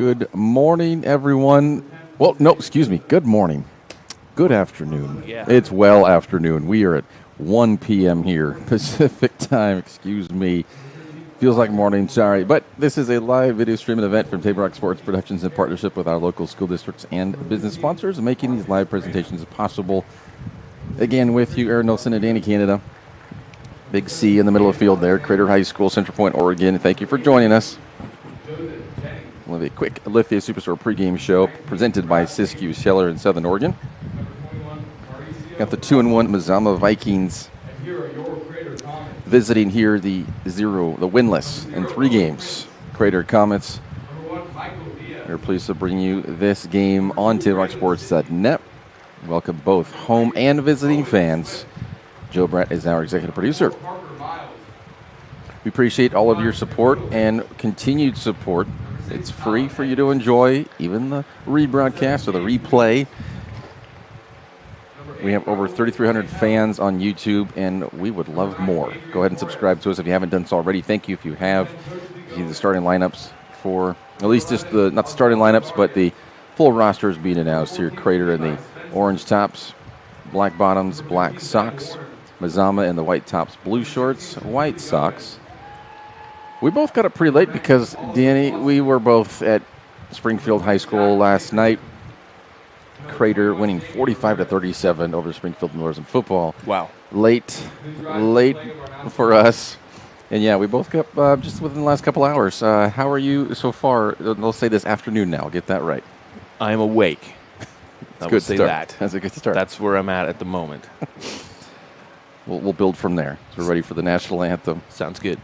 Good morning, everyone. Well, no, excuse me. Good morning. Good afternoon. Yeah. It's well afternoon. We are at 1 p.m. here, Pacific time. Excuse me. Feels like morning, sorry. But this is a live video streaming event from Table Rock Sports Productions in partnership with our local school districts and business sponsors, making these live presentations possible. Again, with you, Aaron Nelson and Danny Canada. Big C in the middle of the field there, Crater High School, Central Point, Oregon. Thank you for joining us. We'll have a quick Lithia Superstore pregame show presented by Siskiyou Scheller in Southern Oregon. Got the 2-1 Mazama Vikings visiting here the winless in 3 games. Crater Comets. We're pleased to bring you this game on TableRockSports.net. Welcome both home and visiting fans. Joe Brett is our executive producer. We appreciate all of your support and continued support. It's free for you to enjoy, even the rebroadcast or the replay. We have over 3,300 fans on YouTube, and we would love more. Go ahead and subscribe to us if you haven't done so already. Thank you if you have. You see the starting lineups for, at least just not the starting lineups, but the full rosters being announced here. Crater in the orange tops, black bottoms, black socks. Mazama in the white tops, blue shorts, white socks. We both got up pretty late because, Danny, we were both at Springfield High School last night. Crater winning 45-37 over Springfield Northern in football. Wow. Late for us. And, yeah, we both got up just within the last couple hours. How are you so far? Let's say this afternoon now. Get that right. I am awake. I will say that. That's a good start. That's where I'm at the moment. We'll build from there. So we're ready for the national anthem. Sounds good.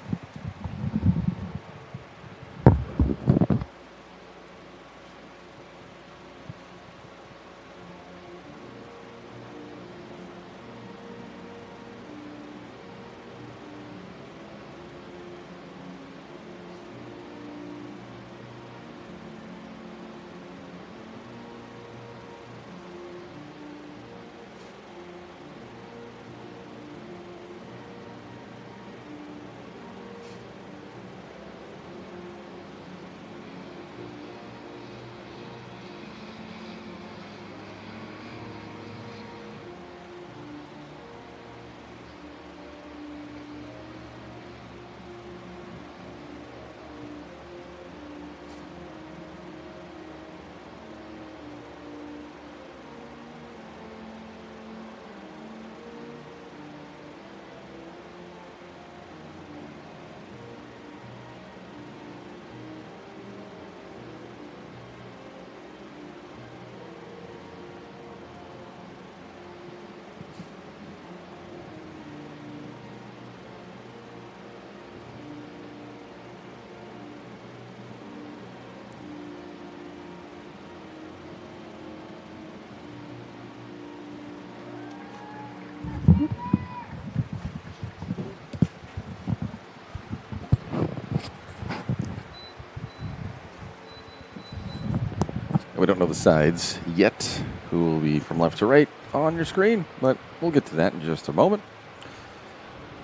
We don't know the sides yet, who will be from left to right on your screen, but we'll get to that in just a moment.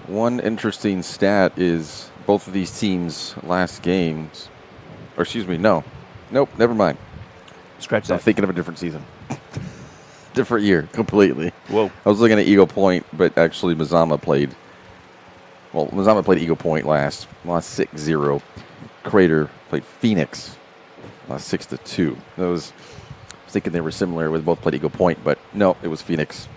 One interesting stat is both of these teams' last games, or excuse me, nope, never mind. Scratch that. I'm thinking of a different season. Different year, completely. Whoa. I was looking at Eagle Point, but actually Mazama played Eagle Point lost 6-0. Crater played Phoenix. Lost 6-2. I was thinking they were similar. We both played Eagle Point, but no, it was Phoenix.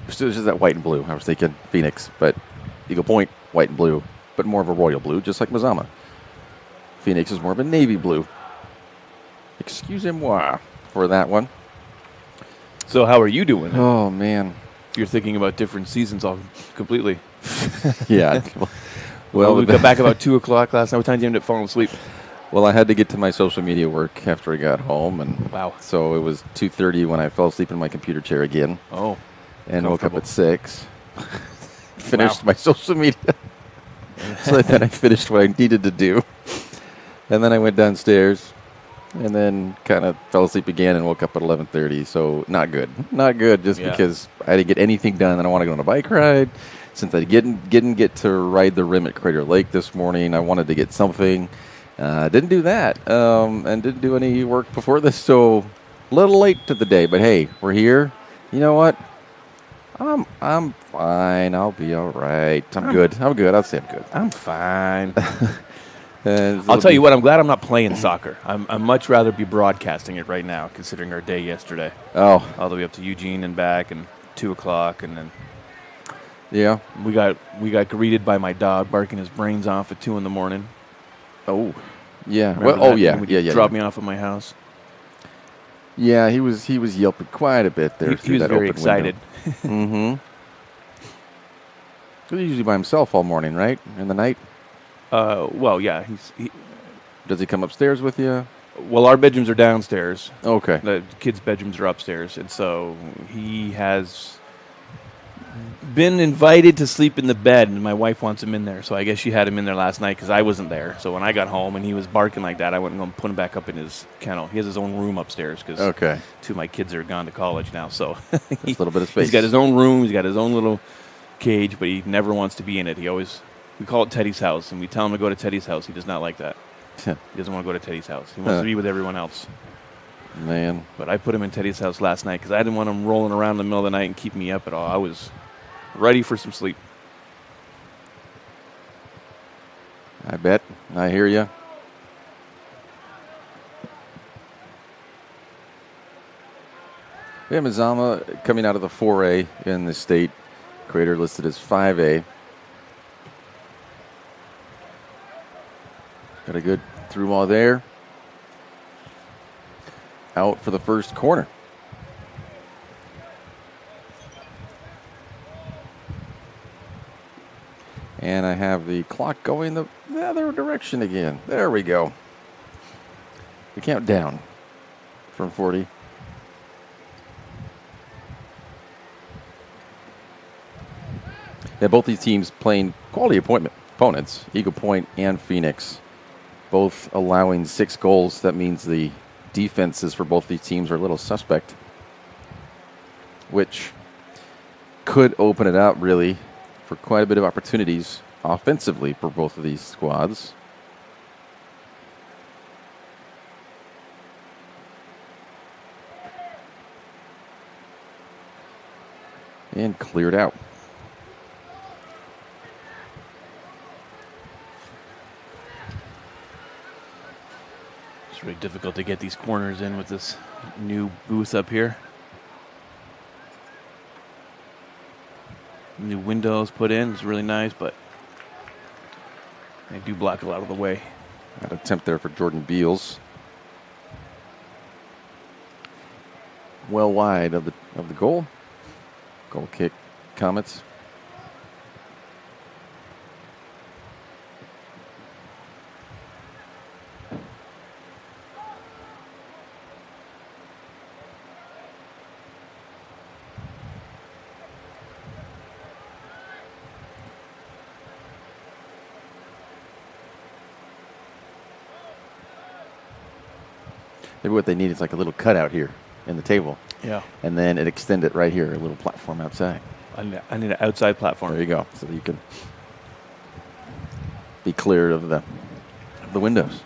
It was just that white and blue. I was thinking Phoenix, but Eagle Point, white and blue, but more of a royal blue, just like Mazama. Phoenix is more of a navy blue. Excusez-moi for that one. So how are you doing? Oh, man. You're thinking about different seasons all completely. Yeah. Well, we got back about 2 o'clock last night. What time did you end up falling asleep? Well, I had to get to my social media work after I got home, and wow. So it was 2:30 when I fell asleep in my computer chair again. Oh, and woke up at 6. Finished my social media. So then I finished what I needed to do, and then I went downstairs, and then kind of fell asleep again and woke up at 11:30. So not good, just because I didn't get anything done. And I want to go on a bike ride. Since I didn't get to ride the rim at Crater Lake this morning, I wanted to get something. Didn't do that, and didn't do any work before this, so a little late to the day. But hey, we're here. You know what? I'm fine. I'll be all right. I'm good. I'm good. I'll say I'm good. I'm fine. I'll tell you what, I'm glad I'm not playing soccer. I'd much rather be broadcasting it right now, considering our day yesterday. Oh. All the way up to Eugene and back, and 2 o'clock, and then Yeah. we got greeted by my dog barking his brains off at 2 in the morning. Oh. Yeah. Remember Well, oh, that? yeah. When Yeah, he yeah. dropped me off at my house. Yeah, he was yelping quite a bit there. He was very excited. Mm-hmm. He's usually by himself all morning, right? In the night? Well, yeah. Does he come upstairs with you? Well, our bedrooms are downstairs. Okay. The kids' bedrooms are upstairs, and so he has been invited to sleep in the bed, and my wife wants him in there. So I guess she had him in there last night because I wasn't there. So when I got home and he was barking like that, I went and go and put him back up in his kennel. He has his own room upstairs because 2 of my kids are gone to college now. So a little bit of space. He's got his own room. He's got his own little cage, but he never wants to be in it. We call it Teddy's house, and we tell him to go to Teddy's house. He does not like that. He doesn't want to go to Teddy's house. He wants to be with everyone else. Man. But I put him in Teddy's house last night because I didn't want him rolling around in the middle of the night and keep me up at all. I was ready for some sleep. I bet. I hear you. We have Mazama coming out of the 4A in the state. Crater listed as 5A. Got a good through ball there. Out for the first corner. And I have the clock going the other direction again. There we go. We count down from 40. Yeah, both these teams playing quality opponents, Eagle Point and Phoenix, both allowing 6 goals. That means the defenses for both these teams are a little suspect, which could open it up really for quite a bit of opportunities offensively for both of these squads. And cleared out. It's really difficult to get these corners in with this new booth up here. New windows put in. It's really nice, but they do block a lot of the way. Got an attempt there for Jordan Beals. Well wide of the goal. Goal kick. Comets. Maybe what they need is like a little cutout here in the table. Yeah. And then it extend it right here, a little platform outside. I need an outside platform. There you go. So that you can be clear of the windows.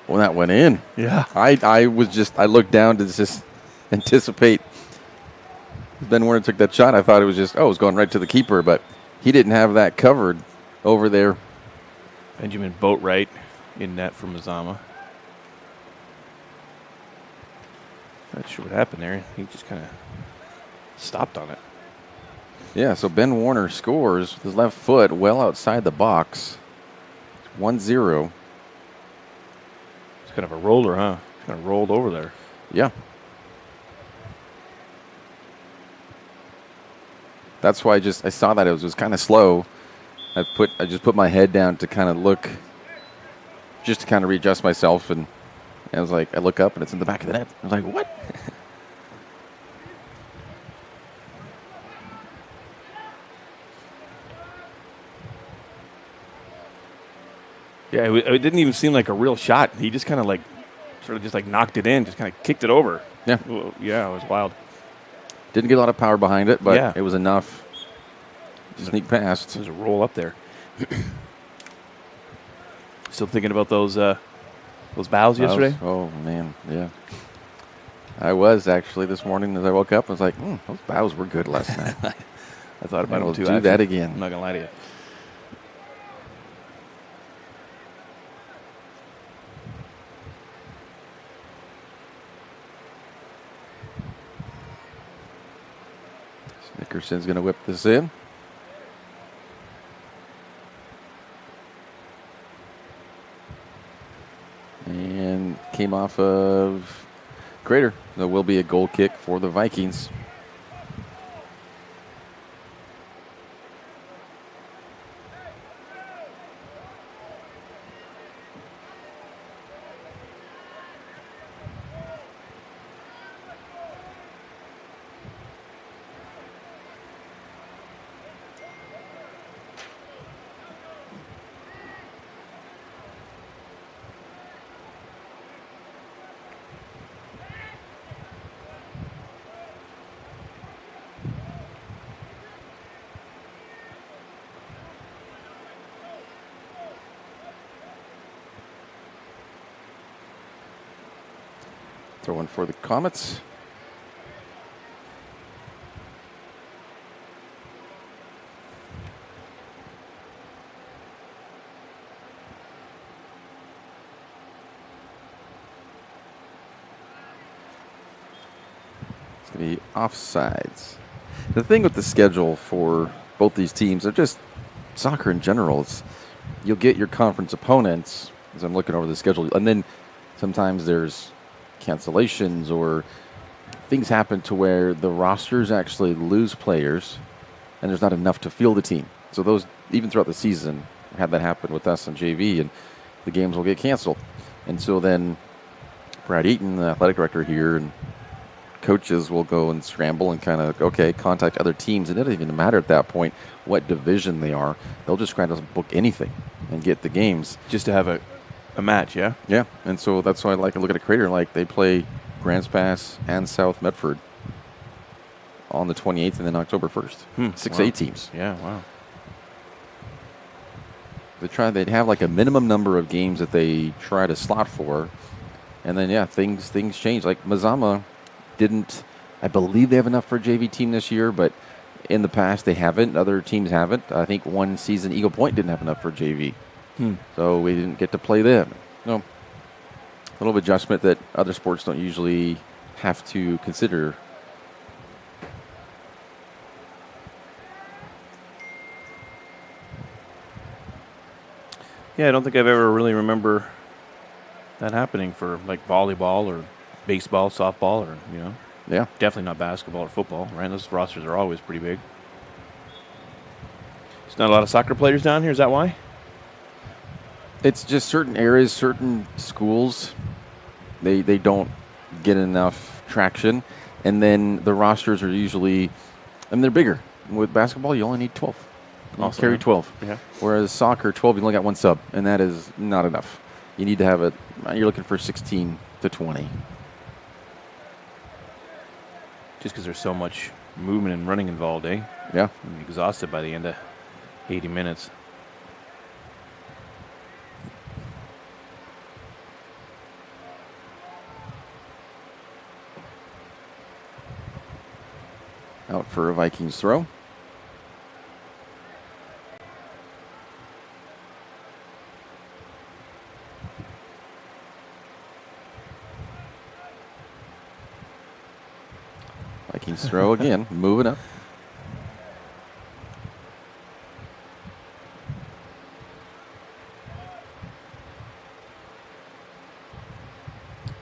Well, that went in. Yeah. I looked down to just anticipate. Ben Warner took that shot. I thought it was it was going right to the keeper, but he didn't have that covered over there. Benjamin Boatwright in net for Mazama. Not sure what happened there. He just kind of stopped on it. Yeah, so Ben Warner scores with his left foot well outside the box. 1-0. It's kind of a roller, huh? Kind of rolled over there. Yeah. That's why I saw that it was kind of slow. I just put my head down to kind of look, just to kind of readjust myself, and I was like, I look up and it's in the back of the net. I was like, what? Yeah, it didn't even seem like a real shot. He just kind of knocked it in, just kind of kicked it over. Yeah. Well, yeah, it was wild. Didn't get a lot of power behind it, but Yeah. it was enough to sneak past. There's a roll up there. Still thinking about those bows yesterday? Oh, man, yeah. I was actually this morning as I woke up. I was like, those bows were good last night. I thought about We'll it too. do that again. I'm not going to lie to you. Nickerson's going to whip this in. And came off of Crater. There will be a goal kick for the Vikings. Throwing for the Comets. It's going to be offsides. The thing with the schedule for both these teams, are just soccer in general, is you'll get your conference opponents, as I'm looking over the schedule, and then sometimes there's cancellations or things happen to where the rosters actually lose players and there's not enough to field the team. So those, even throughout the season, had that happen with us and JV, and the games will get canceled. And so then Brad Eaton, the athletic director here, and coaches will go and scramble and kind of, contact other teams. And it doesn't even matter at that point what division they are. They'll just try to book anything and get the games. Just to have a match, yeah? Yeah, and so that's why I like to look at a Crater. Like, they play Grants Pass and South Medford on the 28th and then October 1st. 6A teams. Yeah, wow. They'd have like a minimum number of games that they try to slot for. And then, things change. Like, Mazama didn't, I believe they have enough for a JV team this year, but in the past they haven't. Other teams haven't. I think one season Eagle Point didn't have enough for JV. So we didn't get to play them. No, a little bit of adjustment that other sports don't usually have to consider. Yeah, I don't think I've ever really remember that happening for like volleyball or baseball, softball, or Yeah. definitely not basketball or football. Right, those rosters are always pretty big. There's not a lot of soccer players down here. Is that why? It's just certain areas, certain schools, they don't get enough traction. And then the rosters are usually, they're bigger. With basketball, you only need 12. You carry 12. Yeah. Whereas soccer, 12, you only got one sub, and that is not enough. You need to have it, you're looking for 16 to 20. Just because there's so much movement and running involved, eh? Yeah. I'm exhausted by the end of 80 minutes. Out for a Vikings throw. Vikings throw again, moving up.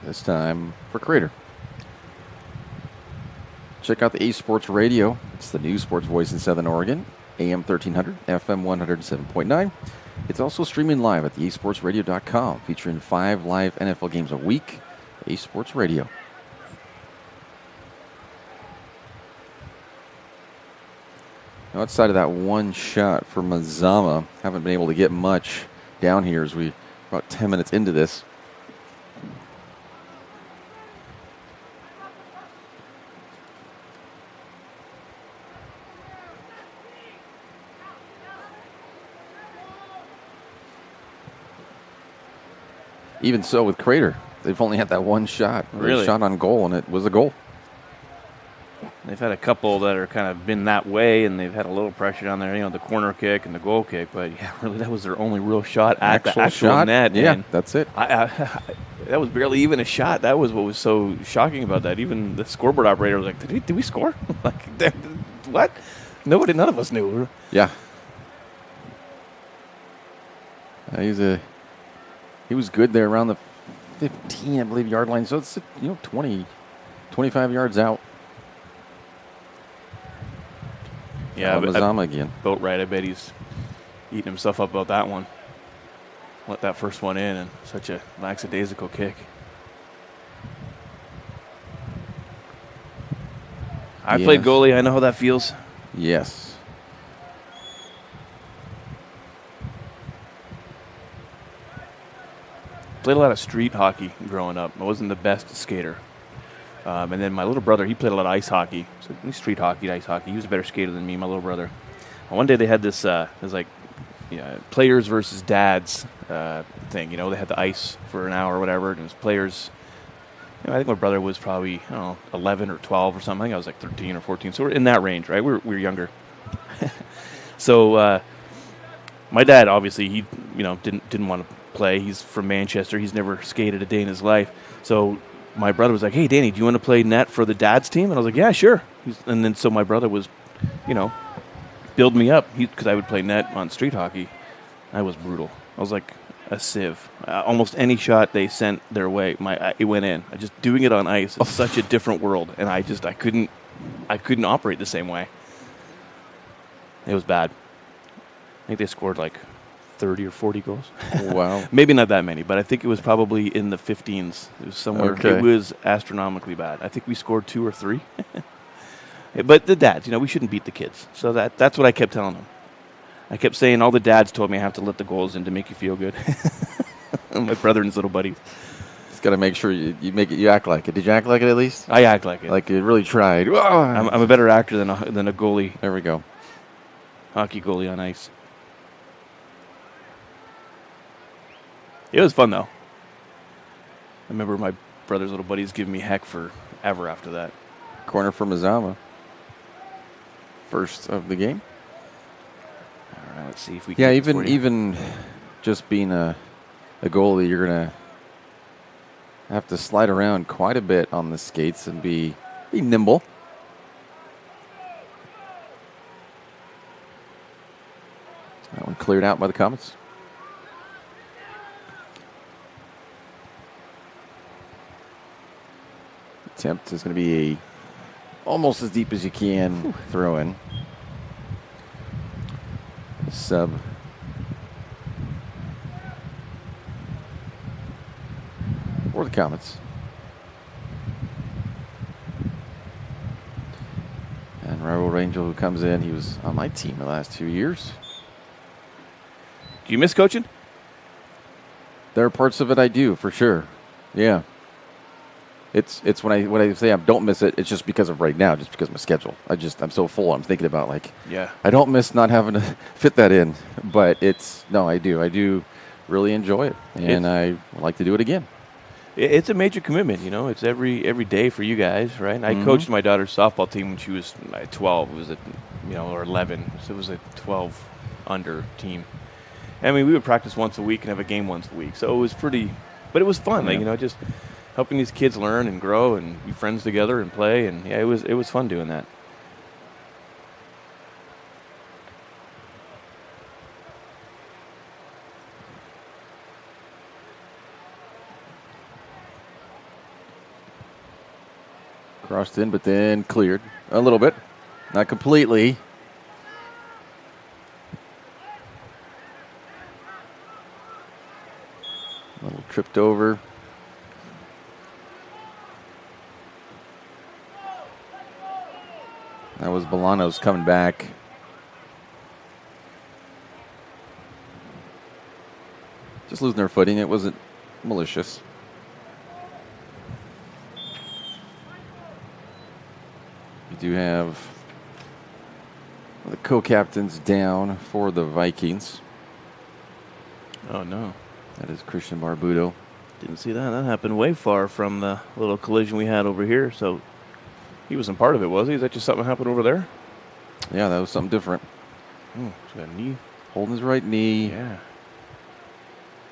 This time for Crater. Check out the A Sports Radio. It's the new sports voice in Southern Oregon, AM 1300, FM 107.9. It's also streaming live at the asportsradio.com, featuring 5 live NFL games a week. A Sports Radio. Outside of that one shot for Mazama, haven't been able to get much down here as we about 10 minutes into this. Even so, with Crater, they've only had that one shot. Really? A shot on goal, and it was a goal. They've had a couple that are kind of been that way, and they've had a little pressure down there, the corner kick and the goal kick. But, yeah, really, that was their only real shot at the actual net. Yeah, and that's it. that was barely even a shot. That was what was so shocking about that. Even the scoreboard operator was like, did we score? Like, what? None of us knew. Yeah. He was good there around the 15, I believe, yard line. So it's 20, 25 yards out. Yeah, Mazama again. Boat right. I bet he's eating himself up about that one. Let that first one in, and such a lackadaisical kick. I played goalie. I know how that feels. Yes. Played a lot of street hockey growing up. I wasn't the best skater. And then my little brother, he played a lot of ice hockey. So street hockey, ice hockey. He was a better skater than me, my little brother. And one day they had this, players versus dads thing. They had the ice for an hour or whatever, and it was players. I think my brother was probably, 11 or 12 or something. I think I was like 13 or 14. So we're in that range, right? We were younger. So my dad, obviously, he, didn't want to play. He's from Manchester. He's never skated a day in his life. So my brother was like, hey, Danny, do you want to play net for the dad's team? And I was like, yeah, sure. And then so my brother was, build me up because I would play net on street hockey. I was brutal. I was like a sieve. Almost any shot they sent their way, it went in. Just doing it on ice, it's such a different world. And I couldn't operate the same way. It was bad. I think they scored like 30 or 40 goals. Wow. Maybe not that many, but I think it was probably in the 15s. It was somewhere. Okay. It was astronomically bad. I think we scored 2 or 3. But the dads, we shouldn't beat the kids. So that's what I kept telling them. I kept saying all the dads told me I have to let the goals in to make you feel good. My brother and his little buddies. Just got to make sure you act like it. Did you act like it at least? I act like it. Like you really tried. I'm a better actor than a goalie. There we go. Hockey goalie on ice. It was fun, though. I remember my brother's little buddies giving me heck forever after that. Corner for Mazama. First of the game. All right, let's see if we Yeah, can. even just being a goalie, you're going to have to slide around quite a bit on the skates and be nimble. That one cleared out by the Comets. Attempt is going to be almost as deep as you can throw in. Sub. For the Comets. And Raul Rangel, who comes in, he was on my team the last 2 years. Do you miss coaching? There are parts of it I do, for sure. Yeah. It's when I say I don't miss it, it's just because of right now, just because of my schedule. I'm so full. I'm thinking about I don't miss not having to fit that in, but I do really enjoy it, and I would like to do it again. It's a major commitment, It's every day for you guys, right? And I coached my daughter's softball team when she was 12. It was or 11, so it was a 12 under team. I mean, we would practice once a week and have a game once a week, so it was pretty, but it was fun. Yeah. Just helping these kids learn and grow and be friends together and play, and it was fun doing that. Crossed in, but then cleared a little bit, not completely. A little tripped over. That was Bolanos coming back. just losing their footing. It wasn't malicious. We do have the co-captains down for the Vikings. Oh, no. That is Christian Barbudo. Didn't see that. That happened way far from the little collision we had over here. So he wasn't part of it, was he? Is that just something happened over there? Yeah, that was something different. Oh, he's got a knee. Holding his right knee. Yeah.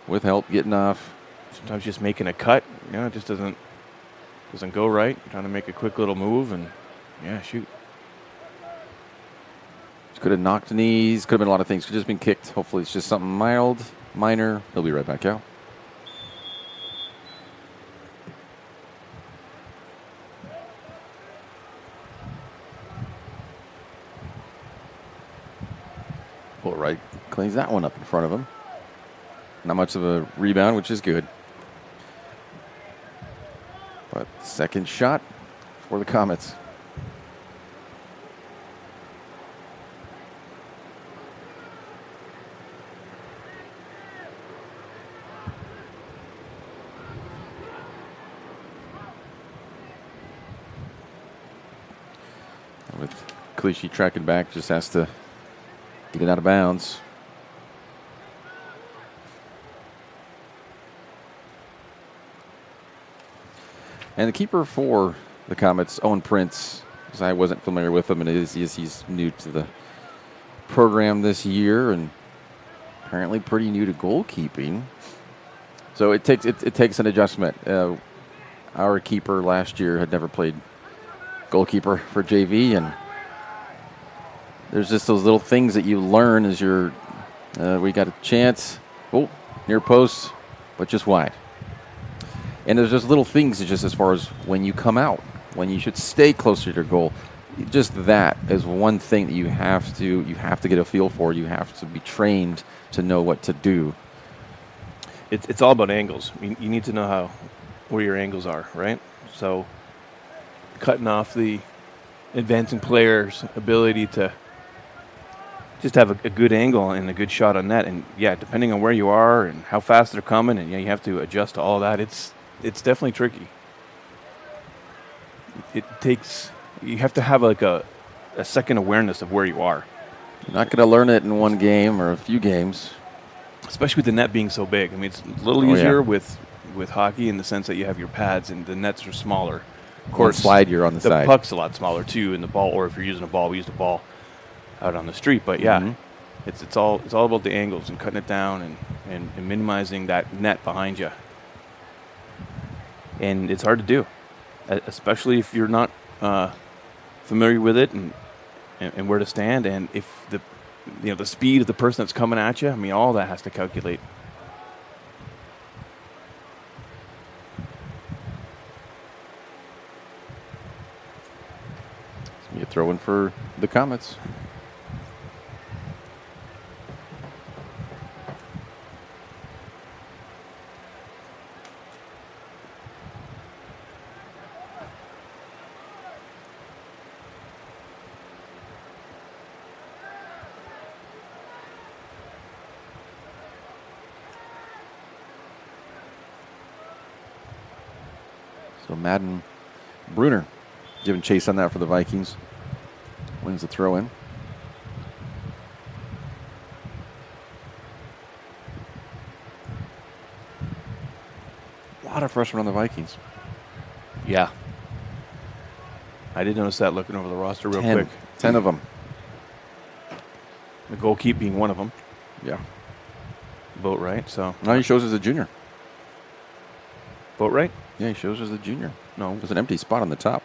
With help getting off. Sometimes just making a cut. Yeah, it just doesn't go right. Trying to make a quick little move and, yeah, shoot. Could have knocked knees. Could have been a lot of things. Could have just been kicked. Hopefully it's just something mild, minor. He'll be right back out. Pull right. Cleans that one up in front of him. Not much of a rebound, which is good. But second shot for the Comets. With Clichy tracking back, just has to get it out of bounds. And the keeper for the Comets, Owen Prince, because I wasn't familiar with him, and he's new to the program this year, and apparently pretty new to goalkeeping. So it takes an adjustment. Our keeper last year had never played goalkeeper for JV, and there's just those little things that you learn as you're. We got a chance, near post, but just wide. And there's just little things, just as far as when you come out, when you should stay closer to your goal. Just that is one thing that you have to get a feel for. You have to be trained to know what to do. It's all about angles. You need to know where your angles are, right? So cutting off the advancing player's ability to just have a good angle and a good shot on net. And, yeah, depending on where you are and how fast they're coming, and, yeah, you have to adjust to all that. It's definitely tricky. You have to have like a second awareness of where you are. You're not going to learn it in one game or a few games. Especially with the net being so big. I mean, it's a little easier with hockey in the sense that you have your pads and the nets are smaller. Of course, slide you're on the side. The puck's a lot smaller too, and the ball, or if you're using a ball, we use the ball out on the street. But yeah, it's all about the angles and cutting it down and minimizing that net behind you. And it's hard to do, especially if you're not familiar with it and where to stand, and if the speed of the person that's coming at you. I mean, all that has to calculate. You throw in for the Comets. So Madden Bruner giving chase on that for the Vikings. Wins the throw in. A lot of freshmen on the Vikings. Yeah. I did notice that looking over the roster real quick. 10 of them. The goalkeeper being one of them. Yeah. Boatwright, so. No, he shows as a junior. Boatwright? Yeah, he shows as a junior. No. There's an empty spot on the top.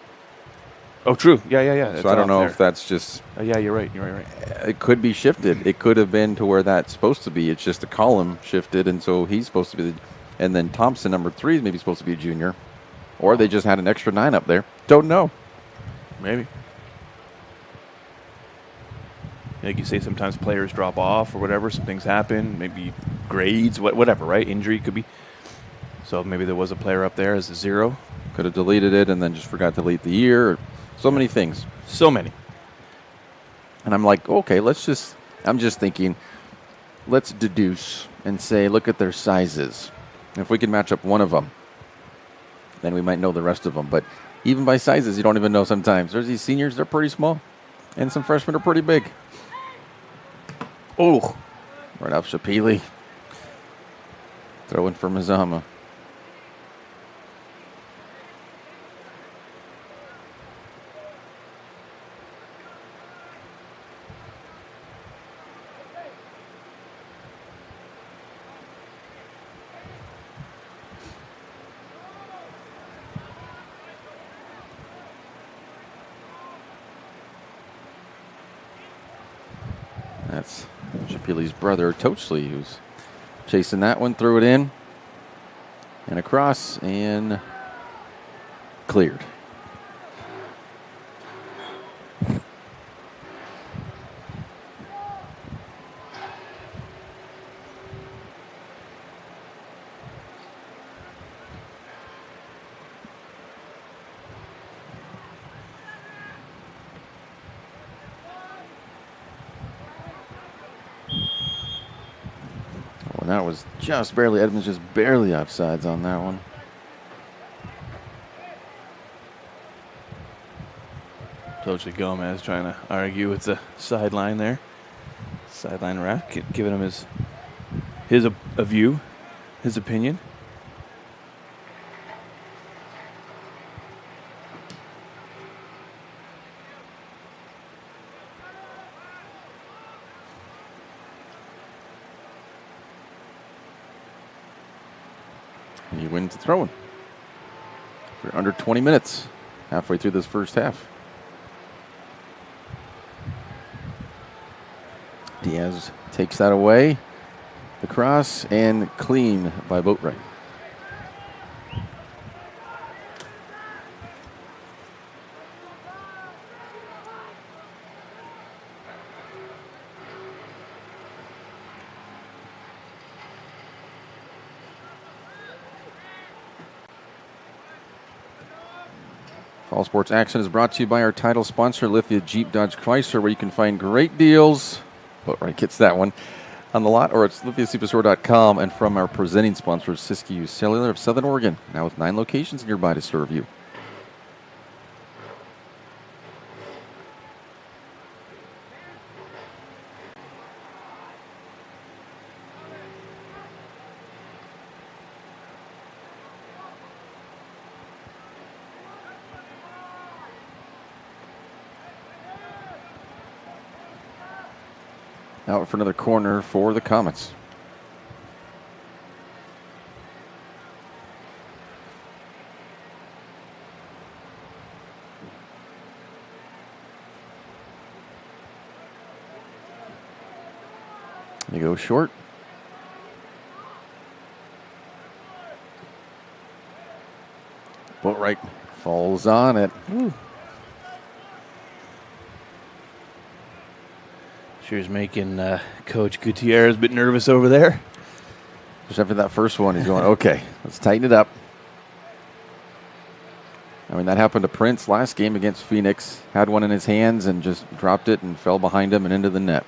Oh, true. Yeah. So I don't know if that's just... yeah, you're right. It could be shifted. It could have been to where that's supposed to be. It's just the column shifted, and so he's supposed to be and then Thompson, number 3, is maybe supposed to be a junior. Or they just had an extra 9 up there. Don't know. Maybe. Like you say, sometimes players drop off or whatever. Some things happen. Maybe grades, whatever, right? Injury could be. So maybe there was a player up there as a 0. Could have deleted it and then just forgot to delete the year. So many things. So many. And I'm like, okay, I'm just thinking, let's deduce and say, look at their sizes. If we can match up one of them, then we might know the rest of them. But even by sizes, you don't even know sometimes. There's these seniors, they're pretty small. And some freshmen are pretty big. Oh, right off Shapili. Throwing for Mazama. That's Shapili's brother, Toachley, who's chasing that one, threw it in and across and cleared. Well, that was just barely, Edmonds just barely offsides on that one. Toachley Gomez trying to argue with the sideline there. Sideline ref giving him his a view, his opinion. And you win to throwing for under 20 minutes, halfway through this first half. Diaz takes that away. The cross and clean by Boatwright. Fall Sports Action is brought to you by our title sponsor, Lithia Jeep Dodge Chrysler, where you can find great deals. Boatwright gets that one on the lot, or it's lithiasuperstore.com, and from our presenting sponsor, Siskiyou Cellular of Southern Oregon, now with 9 locations nearby to serve you. Out for another corner for the Comets. They go short. Boatwright falls on it. Woo. Sure is making Coach Gutierrez a bit nervous over there. Just after that first one, he's going, okay, let's tighten it up. I mean, that happened to Prince last game against Phoenix. Had one in his hands and just dropped it and fell behind him and into the net.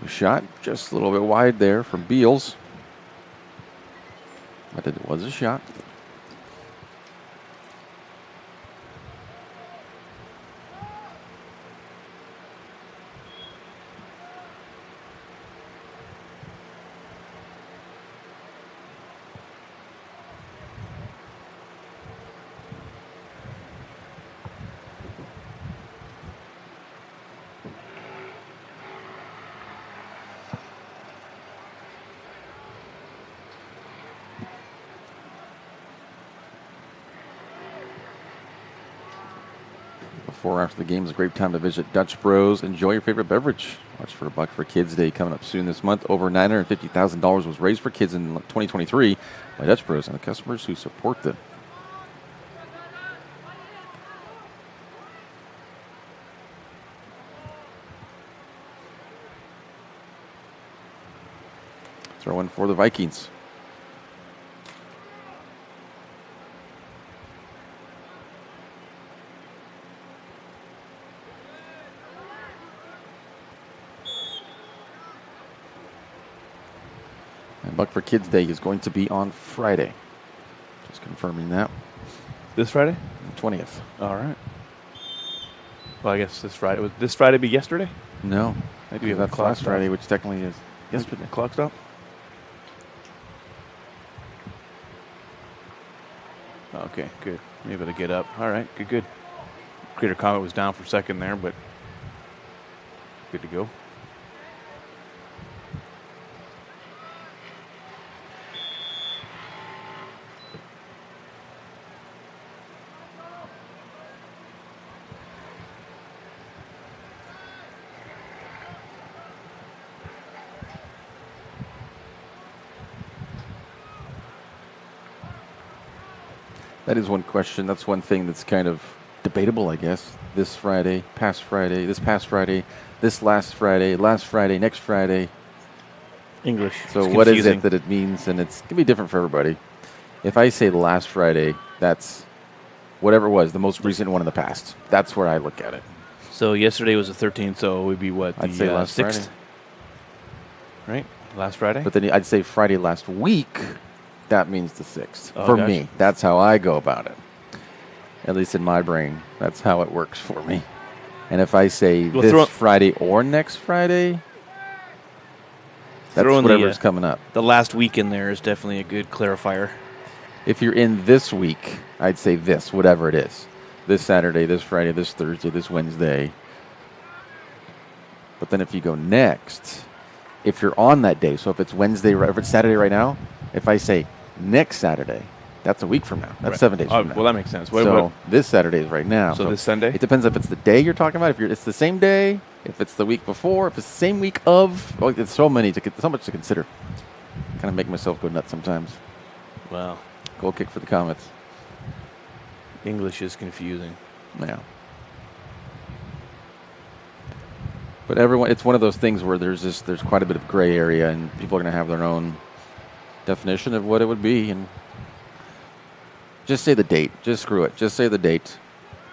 Shot just a little bit wide there from Beals. But it was a shot. Before or after the game is a great time to visit Dutch Bros. Enjoy your favorite beverage. Watch for $1 for Kids Day coming up soon this month. Over $950,000 was raised for kids in 2023 by Dutch Bros and the customers who support them. Throw in for the Vikings. And Buck for Kids Day is going to be on Friday. Just confirming that. This Friday? The 20th. All right. Well, I guess this Friday. Would this Friday be yesterday? No. Maybe have a That's clock last stop. Friday, which technically is yesterday. Clock stop? Okay, good. Able to get up. All right, good. Crater Comet was down for a second there, but good to go. That is one question. That's one thing that's kind of debatable, I guess. This Friday, this past Friday, this last Friday, next Friday. English. So It's what is confusing. it that it means? And it's going to be different for everybody. If I say last Friday, that's whatever it was, the most recent one in the past. That's where I look at it. So yesterday was the 13th, so it would be what? I'd The say last 6th? Friday. Right? Last Friday? But then I'd say Friday last week, that means the 6th. Oh, for gosh. me, that's how I go about it. At least in my brain, that's how it works for me. And if I say Well, this Friday or next Friday, that's Throw in whatever's coming up. the last week in there is definitely a good clarifier. If you're in this week, I'd say this, whatever it is. This Saturday, this Friday, this Thursday, this Wednesday. But then if you go next, if you're on that day, so if it's Wednesday, if it's Saturday right now, if I say next Saturday, that's a week from now. That's Right. 7 days from now. Well, that makes sense. What, So what, this Saturday is right now. so this Sunday? It depends if it's the day you're talking about. If it's the same day, if it's the week before, if it's the same week of. Well, it's so much to consider. Kind of make myself go nuts sometimes. Wow. Goal kick for the Comets. English is confusing. Yeah. But everyone, it's one of those things where there's quite a bit of gray area, and people are going to have their own definition of what it would be, and just say the date. Just screw it. Just say the date.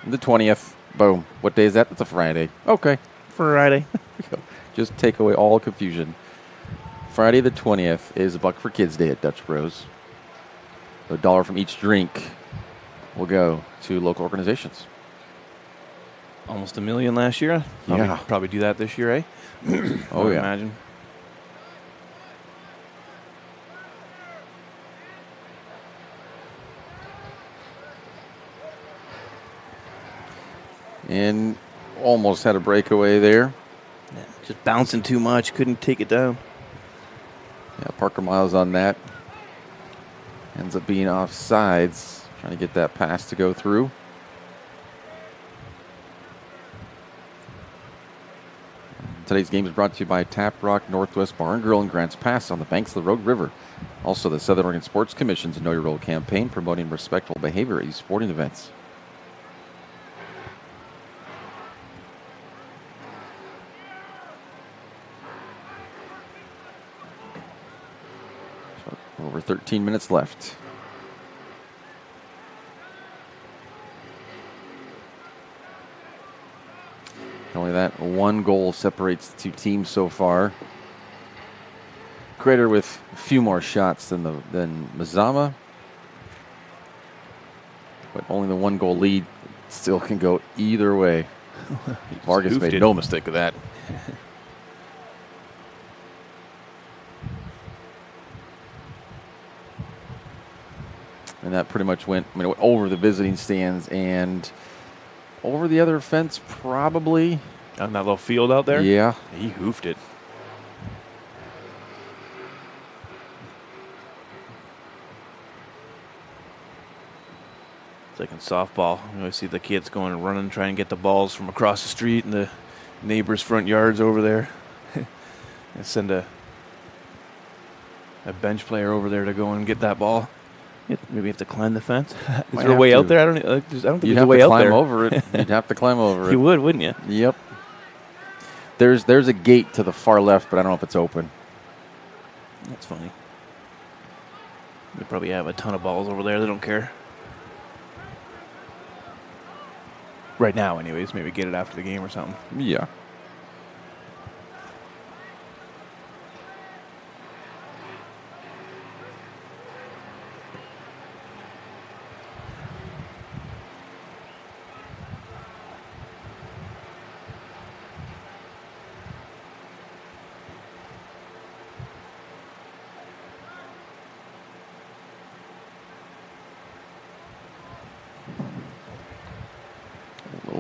The 20th. Boom. What day is that? It's a Friday. Okay. Friday. Just take away all confusion. Friday the 20th is Buck for Kids Day at Dutch Bros. $1 from each drink will go to local organizations. Almost $1 million last year. Yeah. Probably do that this year, eh? Oh, I would yeah. imagine. And almost had a breakaway there. Yeah, just bouncing too much. Couldn't take it down. Yeah, Parker Miles on that. Ends up being offsides. Trying to get that pass to go through. Today's game is brought to you by Tap Rock Northwest Bar and Grill in Grants Pass on the banks of the Rogue River. Also, the Southern Oregon Sports Commission's Know Your Role campaign promoting respectful behavior at youth sporting events. So, over 13 minutes left. Only that one goal separates the two teams so far. Crater with a few more shots than Mazama, but only the one goal lead still can go either way. Vargas hoofed made it. no mistake of that. And that pretty much went, it went over the visiting stands and over the other fence, probably. On that little field out there? Yeah. He hoofed it. It's like in softball. You always see the kids going and running, trying to get the balls from across the street in the neighbors' front yards over there. And send a bench player over there to go and get that ball. Maybe you have to climb the fence. Is Might there a have way to. out there? I don't think You'd there's a have way to out climb there. over it. You'd have to climb over it. You would, wouldn't you? Yep. There's a gate to the far left, but I don't know if it's open. That's funny. They probably have a ton of balls over there. They don't care. Right now, anyways. Maybe get it after the game or something. Yeah.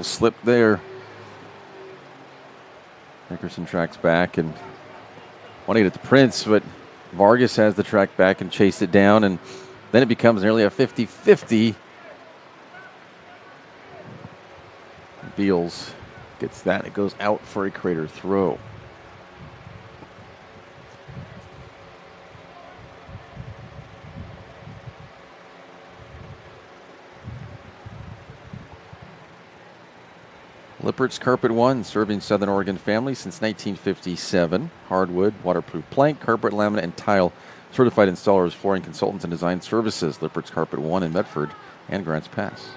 Little slip there. Nickerson tracks back and want to get it to Prince, but Vargas has the track back and chased it down, and then it becomes nearly a 50-50. Beals gets that. It goes out for a Crater throw. Lippert's Carpet One, serving Southern Oregon families since 1957. Hardwood, waterproof plank, carpet, laminate, and tile. Certified installers, flooring consultants, and design services. Lippert's Carpet One in Medford and Grants Pass.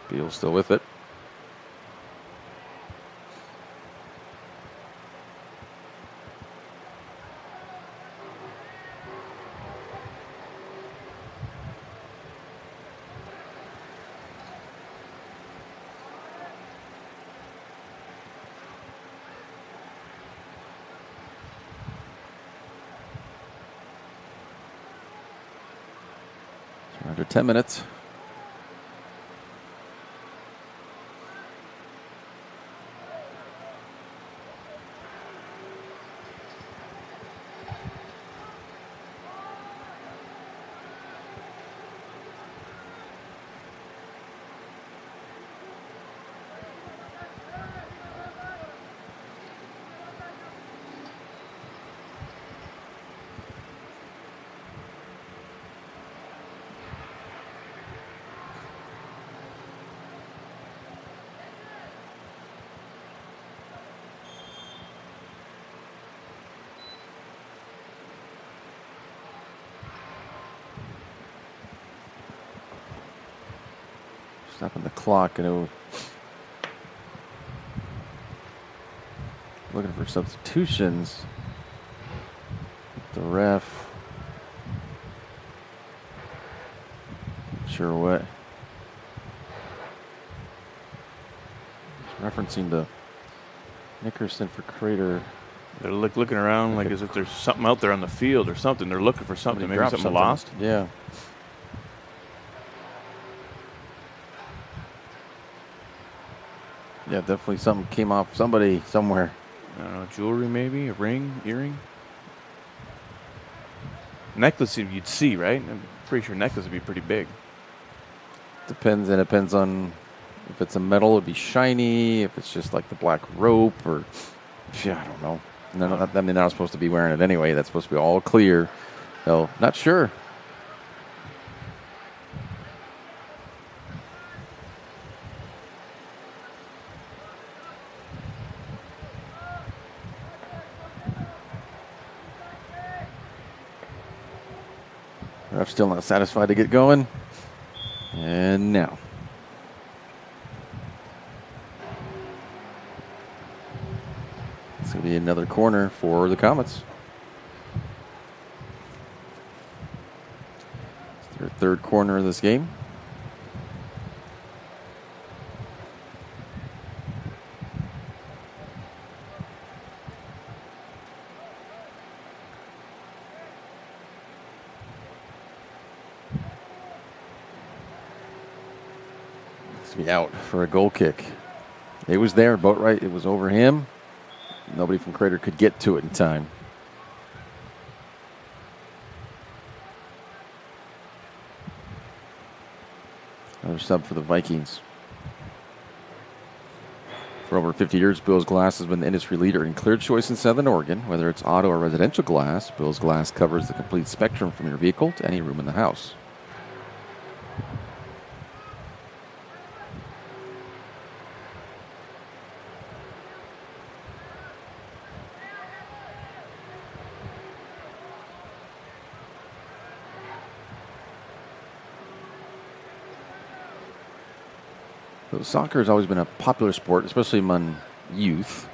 Beals still with it. So under 10 minutes. Stopping the clock, and it was looking for substitutions. The ref, not sure what. He's referencing the Nickerson for Crater. They're looking around like as if there's something out there on the field or something. They're looking for something. Maybe something lost. Yeah. Yeah, definitely something came off somebody somewhere. I don't know, jewelry maybe, a ring, earring. Necklace you'd see, right? I'm pretty sure necklace would be pretty big. Depends, and it depends on if it's a metal, it'd be shiny. If it's just like the black rope, or yeah, I don't know. No, I mean, they're not supposed to be wearing it anyway. That's supposed to be all clear. So, not sure. Ref still not satisfied to get going. And now. It's going to be another corner for the Comets. It's their third corner of this game. Be out for a goal kick. It was there, Boatwright. It was over him. Nobody from Crater could get to it in time. Another sub for the Vikings. For over 50 years, Bill's Glass has been the industry leader in clear choice in Southern Oregon. Whether it's auto or residential glass, Bill's Glass covers the complete spectrum from your vehicle to any room in the house. So soccer has always been a popular sport, especially among youth.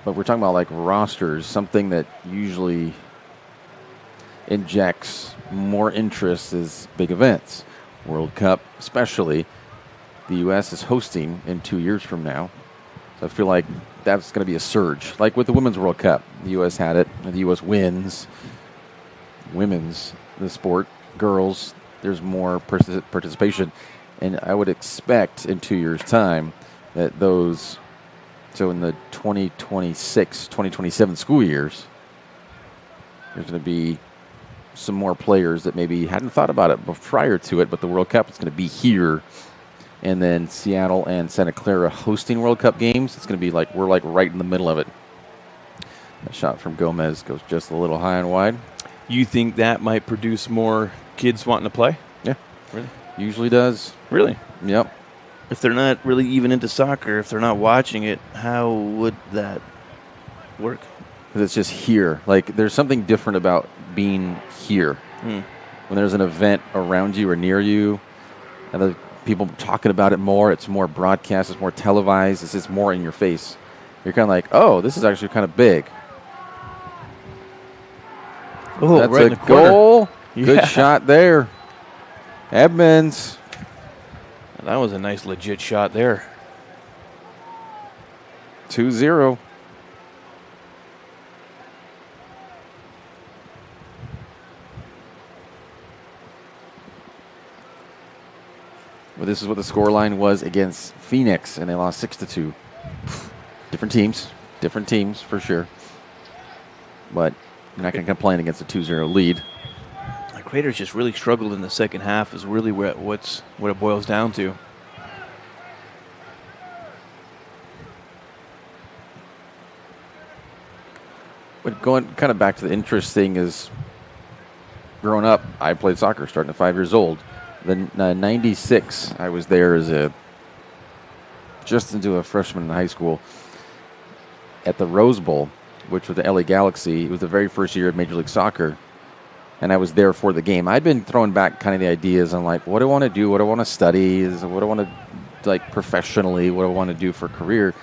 But we're talking about like rosters, something that usually injects more interest is big events. World Cup, especially. The U.S. is hosting in 2 years from now. So I feel like that's going to be a surge. Like with the Women's World Cup, the U.S. had it, and the U.S. wins. Women's, the sport, girls, there's more participation. And I would expect in 2 years' time that those, so in the 2026, 2027 school years, there's going to be some more players that maybe hadn't thought about it prior to it, but the World Cup is going to be here. And then Seattle and Santa Clara hosting World Cup games. It's going to be like, we're like right in the middle of it. That shot from Gomez goes just a little high and wide. You think that might produce more kids wanting to play? Yeah. Really? Usually does. Really? Yep. If they're not really even into soccer, if they're not watching it, how would that work? Because it's just here. Like, there's something different about being here. When there's an event around you or near you, and the people talking about it more, it's more broadcast, it's more televised, it's just more in your face. You're kind of like, oh, this is actually kind of big. Oh, that's right a in the corner. goal. Yeah. Good shot there. Edmonds. That was a nice, legit shot there. 2-0. Well, this is what the scoreline was against Phoenix, and they lost 6-2. Different teams for sure. But you're not going to complain against a 2-0 lead. The Craters just really struggled in the second half is really what it boils down to. But going kind of back to the interest thing is, growing up, I played soccer starting at 5 years old. Then 96, I was there as just into a freshman in high school at the Rose Bowl, which was the LA Galaxy. It was the very first year of Major League Soccer, and I was there for the game. I'd been throwing back kind of the ideas on like what do I want to do, what do I want to study, what do I want to like professionally, what do I want to do for a career.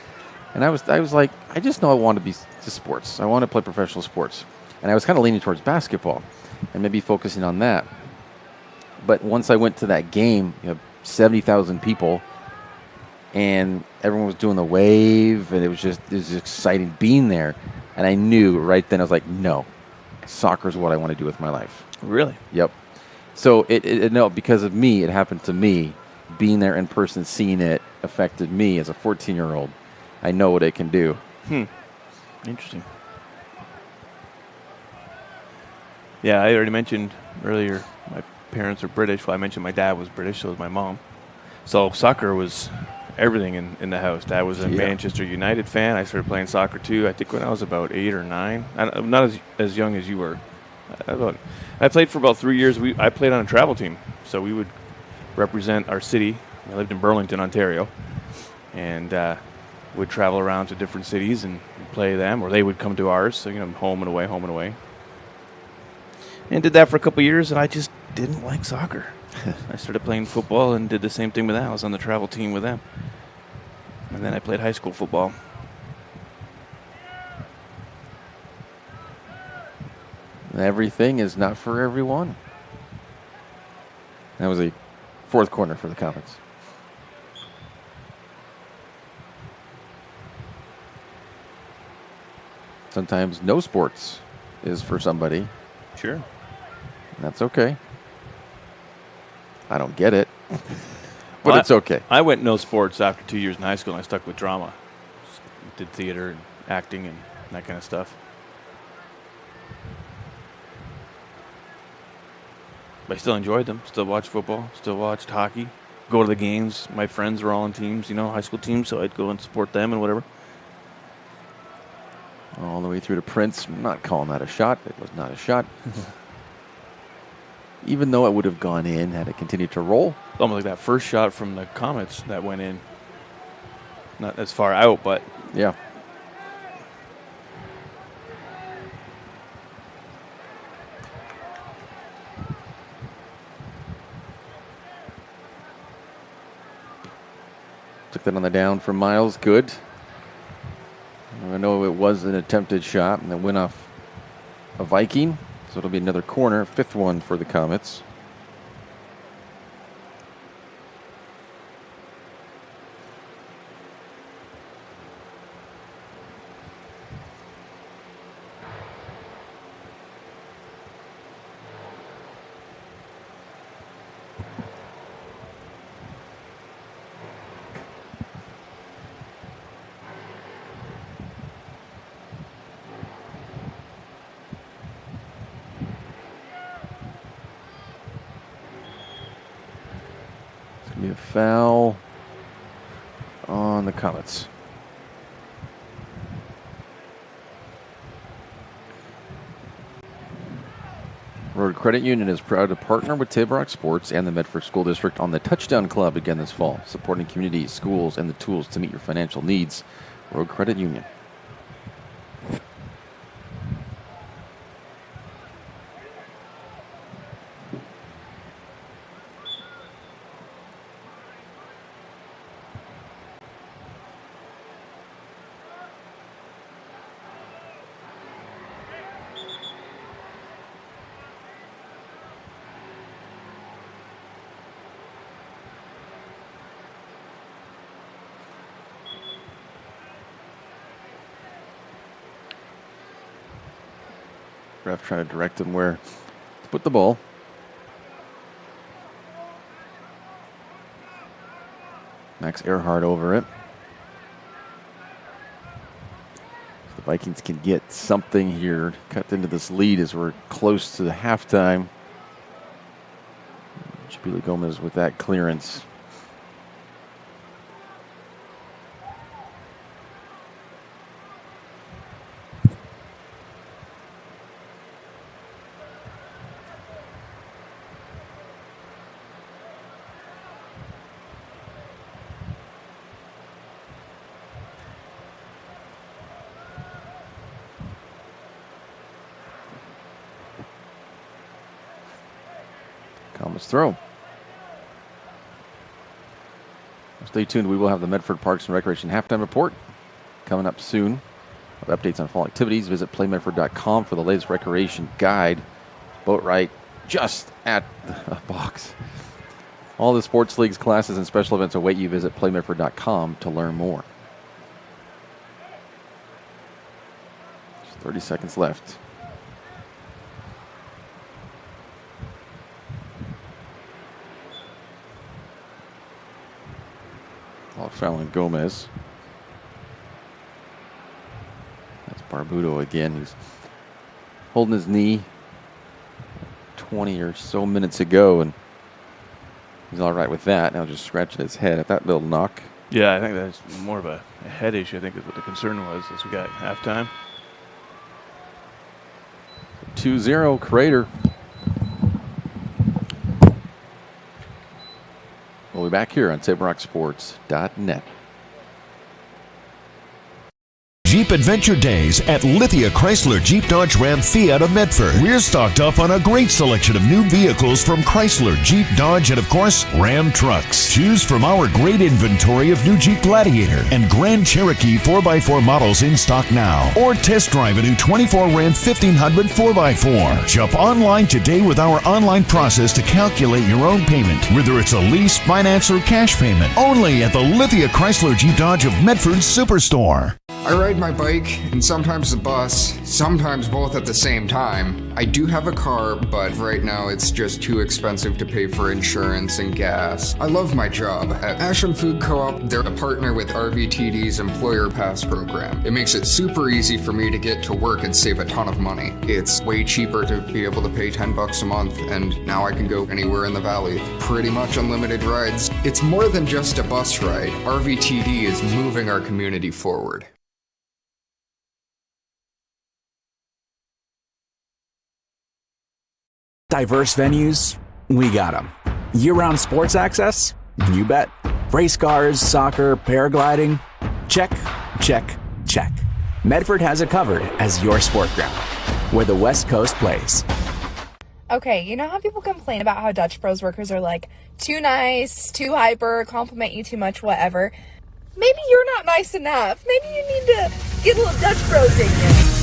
And I was like, I just know I want to be to sports. I want to play professional sports, and I was kind of leaning towards basketball and maybe focusing on that. But once I went to that game, 70,000 people, and everyone was doing the wave, and it was exciting being there. And I knew right then, I was like, no, soccer is what I want to do with my life. Really? Yep. So no, because of me, it happened to me. Being there in person, seeing it affected me as a 14-year-old. I know what it can do. Interesting. Yeah, I already mentioned earlier my parents are British. Well, I mentioned my dad was British, so was my mom. So soccer was everything in the house. Dad was a Manchester United fan. I started playing soccer too, I think when I was about 8 or 9. I'm not as young as you were. I played for about 3 years. I played on a travel team. So we would represent our city. I lived in Burlington, Ontario. And would travel around to different cities and play them, or they would come to ours. So, home and away. And did that for a couple of years, and I just didn't like soccer. I started playing football and did the same thing with them. I was on the travel team with them. And then I played high school football. Everything is not for everyone. That was a fourth corner for the Comets. Sometimes no sports is for somebody. Sure. That's okay. I don't get it, but it's okay. I went no sports after 2 years in high school, and I stuck with drama. Did theater and acting and that kind of stuff. But I still enjoyed them. Still watched football. Still watched hockey. Go to the games. My friends were all on teams, high school teams, so I'd go and support them and whatever. All the way through to Prince. I'm not calling that a shot. It was not a shot. Even though it would have gone in had it continued to roll. Almost like that first shot from the Comets that went in. Not as far out, but... Yeah. Took that on the down from Miles. Good. I know it was an attempted shot, and it went off a Viking. So it'll be another corner, 5th one for the Comets. Be a foul on the Comets. Road Credit Union is proud to partner with Table Rock Sports and the Medford School District on the Touchdown Club again this fall, supporting communities, schools, and the tools to meet your financial needs. Road Credit Union. Ref trying to direct him where to put the ball. Max Earhart over it. So the Vikings can get something here, cut into this lead as we're close to the halftime. Jabila Gomez with that clearance. Comets throw. Stay tuned. We will have the Medford Parks and Recreation halftime report coming up soon. With updates on fall activities, visit playmedford.com for the latest recreation guide. Boat ride just at the box. All the sports leagues, classes, and special events await you. Visit playmedford.com to learn more. Just 30 seconds left. Fouling Gomez. That's Barbudo again. He's holding his knee 20 or so minutes ago, and he's all right with that. Now just scratching his head at that little knock. Yeah, I think that's more of a head issue, I think is what the concern was as we got halftime. 2-0 Crater. We'll be back here on TableRockSports.net. Jeep Adventure Days at Lithia Chrysler Jeep Dodge Ram Fiat of Medford. We're stocked up on a great selection of new vehicles from Chrysler, Jeep, Dodge, and of course, Ram trucks. Choose from our great inventory of new Jeep Gladiator and Grand Cherokee 4x4 models in stock now. Or test drive a new 24 Ram 1500 4x4. Shop online today with our online process to calculate your own payment, whether it's a lease, finance, or cash payment. Only at the Lithia Chrysler Jeep Dodge of Medford Superstore. I ride my bike and sometimes the bus, sometimes both at the same time. I do have a car, but right now it's just too expensive to pay for insurance and gas. I love my job. At Ashland Food Co-op, they're a partner with RVTD's Employer Pass program. It makes it super easy for me to get to work and save a ton of money. It's way cheaper to be able to pay $10 a month, and now I can go anywhere in the valley. Pretty much unlimited rides. It's more than just a bus ride. RVTD is moving our community forward. Diverse venues, we got them. Year-round sports access? You bet. Race cars, soccer, paragliding? Check, check, check. Medford has it covered as your sport ground, where the West Coast plays. Okay, you know how people complain about how Dutch Bros workers are like too nice, too hyper, compliment you too much, whatever? Maybe you're not nice enough. Maybe you need to get a little Dutch Bros in you.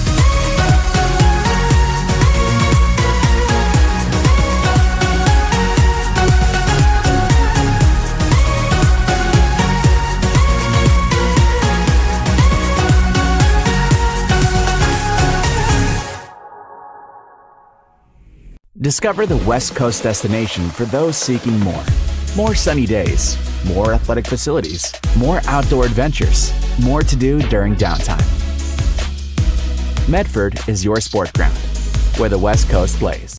Discover the West Coast destination for those seeking more. More sunny days, more athletic facilities, more outdoor adventures, more to do during downtime. Medford is your sport ground, where the West Coast plays.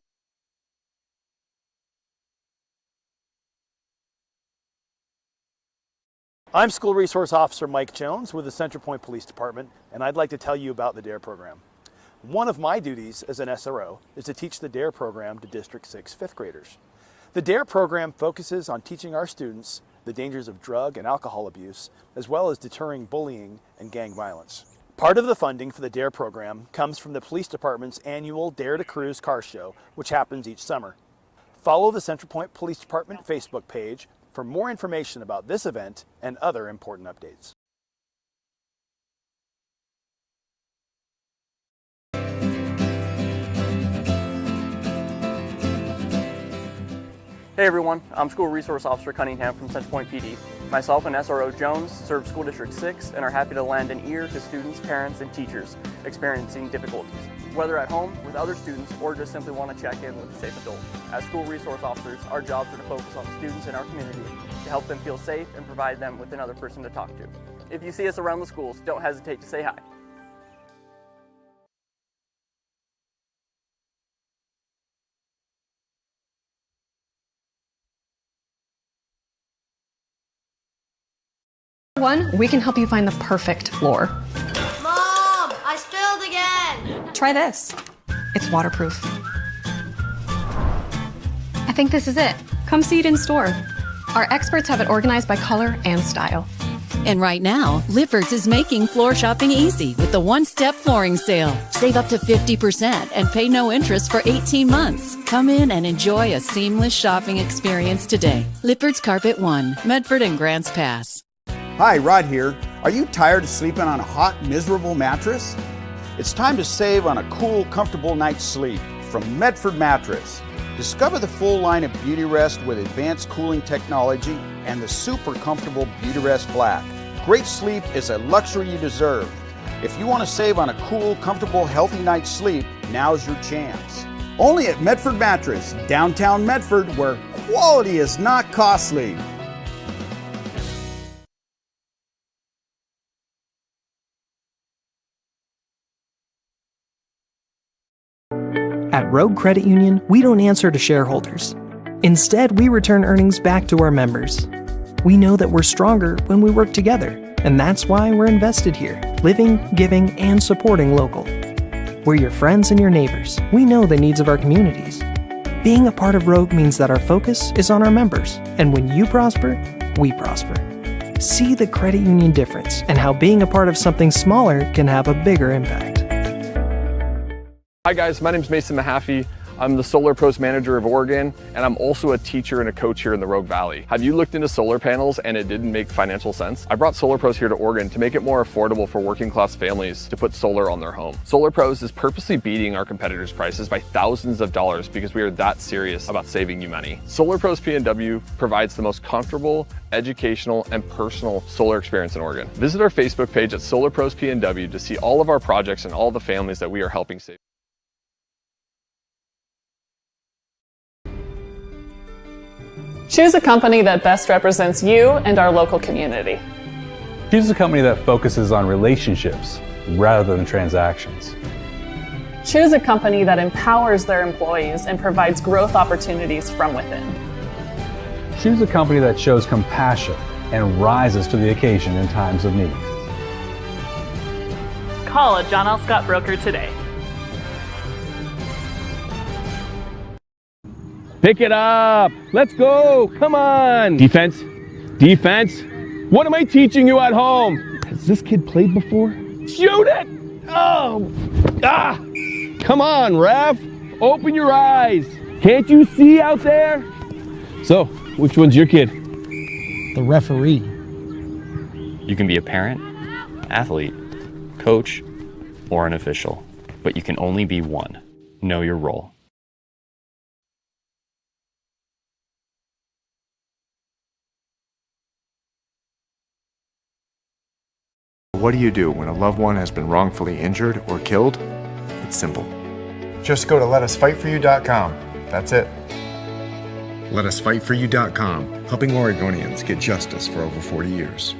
I'm School Resource Officer Mike Jones with the Central Point Police Department, and I'd like to tell you about the DARE program. One of my duties as an SRO is to teach the DARE program to District 6 fifth graders. The DARE program focuses on teaching our students the dangers of drug and alcohol abuse, as well as deterring bullying and gang violence. Part of the funding for the DARE program comes from the Police Department's annual Dare to Cruise car show, which happens each summer. Follow the Central Point Police Department Facebook page for more information about this event and other important updates. Hey everyone, I'm School Resource Officer Cunningham from Central Point PD. Myself and SRO Jones serve School District 6 and are happy to lend an ear to students, parents, and teachers experiencing difficulties, whether at home with other students or just simply want to check in with a safe adult. As School Resource Officers, our jobs are to focus on students in our community to help them feel safe and provide them with another person to talk to. If you see us around the schools, don't hesitate to say hi. We can help you find the perfect floor. Mom, I spilled again. Try this. It's waterproof. I think this is it. Come see it in store. Our experts have it organized by color and style. And right now, Liffords is making floor shopping easy with the one-step flooring sale. Save up to 50% and pay no interest for 18 months. Come in and enjoy a seamless shopping experience today. Liffords Carpet One, Medford and Grants Pass. Hi, Rod here. Are you tired of sleeping on a hot, miserable mattress? It's time to save on a cool, comfortable night's sleep from Medford Mattress. Discover the full line of Beauty Rest with advanced cooling technology and the super comfortable Beauty Rest Black. Great sleep is a luxury you deserve. If you want to save on a cool, comfortable, healthy night's sleep, now's your chance. Only at Medford Mattress, downtown Medford, where quality is not costly. At Rogue Credit Union, we don't answer to shareholders. Instead, we return earnings back to our members. We know that we're stronger when we work together, and that's why we're invested here, living, giving, and supporting local. We're your friends and your neighbors. We know the needs of our communities. Being a part of Rogue means that our focus is on our members, and when you prosper, we prosper. See the credit union difference and how being a part of something smaller can have a bigger impact. Hi guys, my name is Mason Mahaffey. I'm the Solar Pros Manager of Oregon, and I'm also a teacher and a coach here in the Rogue Valley. Have you looked into solar panels and it didn't make financial sense? I brought Solar Pros here to Oregon to make it more affordable for working class families to put solar on their home. Solar Pros is purposely beating our competitors' prices by thousands of dollars because we are that serious about saving you money. Solar Pros PNW provides the most comfortable, educational, and personal solar experience in Oregon. Visit our Facebook page at Solar Pros PNW to see all of our projects and all the families that we are helping save. Choose a company that best represents you and our local community. Choose a company that focuses on relationships rather than transactions. Choose a company that empowers their employees and provides growth opportunities from within. Choose a company that shows compassion and rises to the occasion in times of need. Call a John L. Scott broker today. Pick it up. Let's go. Come on. Defense. Defense. What am I teaching you at home? Has this kid played before? Shoot it. Oh. Ah. Come on, ref. Open your eyes. Can't you see out there? So, which one's your kid? The referee. You can be a parent, athlete, coach, or an official, but you can only be one. Know your role. What do you do when a loved one has been wrongfully injured or killed? It's simple. Just go to letusfightforyou.com. That's it. Letusfightforyou.com, helping Oregonians get justice for over 40 years.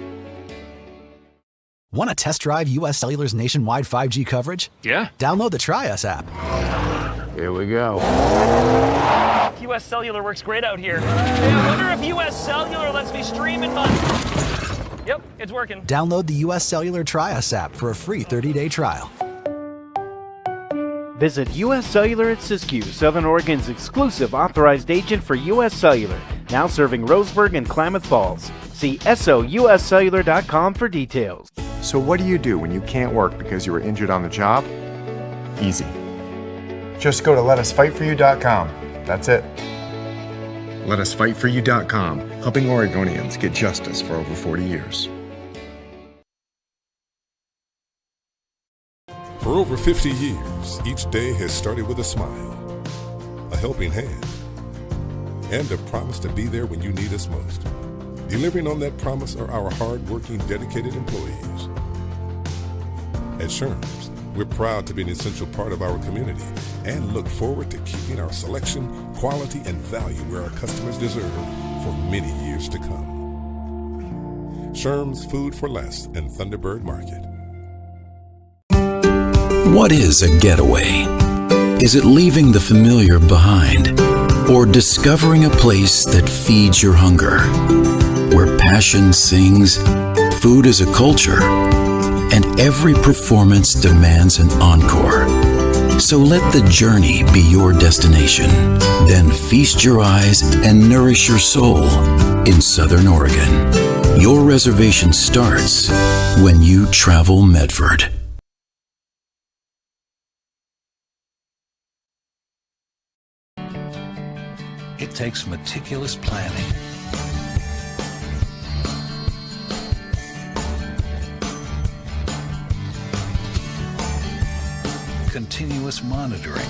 Want to test drive U.S. Cellular's nationwide 5G coverage? Yeah. Download the Try Us app. Here we go. U.S. Cellular works great out here. Hey, I wonder if U.S. Cellular lets me stream in my... Yep, it's working. Download the U.S. Cellular Try Us app for a free 30-day trial. Visit U.S. Cellular at Siskiyou, Southern Oregon's exclusive authorized agent for U.S. Cellular, now serving Roseburg and Klamath Falls. See SOUScellular.com for details. So what do you do when you can't work because you were injured on the job? Easy. Just go to letusfightforyou.com. That's it. Letusfightforyou.com, helping Oregonians get justice for over 40 years. For over 50 years, each day has started with a smile, a helping hand, and a promise to be there when you need us most. Delivering on that promise are our hard-working, dedicated employees. At Sherms, we're proud to be an essential part of our community and look forward to keeping our selection, quality, and value where our customers deserve for many years to come. Sherms Food for Less and Thunderbird Market. What is a getaway? Is it leaving the familiar behind? Or discovering a place that feeds your hunger? Where passion sings, food is a culture, and every performance demands an encore. So let the journey be your destination. Then feast your eyes and nourish your soul in Southern Oregon. Your reservation starts when you travel Medford. It takes meticulous planning, continuous monitoring,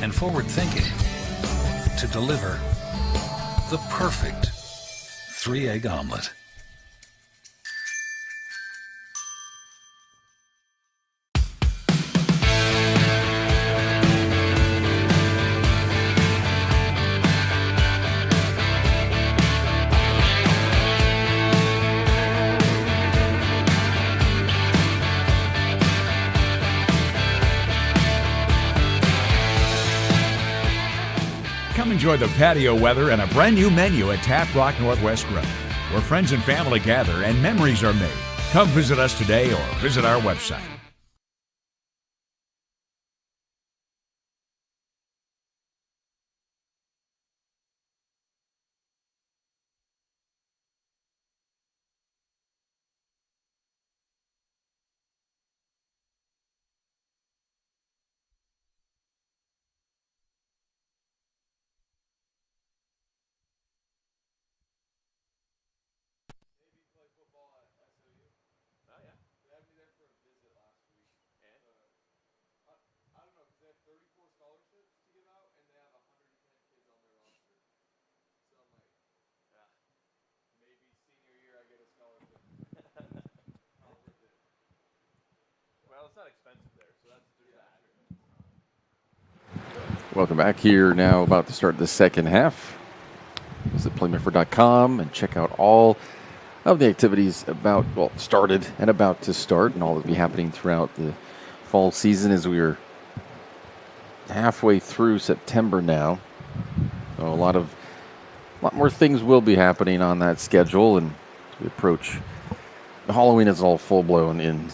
and forward thinking to deliver the perfect 3-egg omelet. Come enjoy the patio weather and a brand new menu at Tap Rock Northwest Grill, where friends and family gather and memories are made. Come visit us today or visit our website. Well, it's not expensive there, so that's Welcome back here now, about to start the second half. Visit playmedford.com and check out all of the activities started and about to start, and all that will be happening throughout the fall season as we are halfway through September now. So a lot more things will be happening on that schedule, and as we approach Halloween, is all full blown in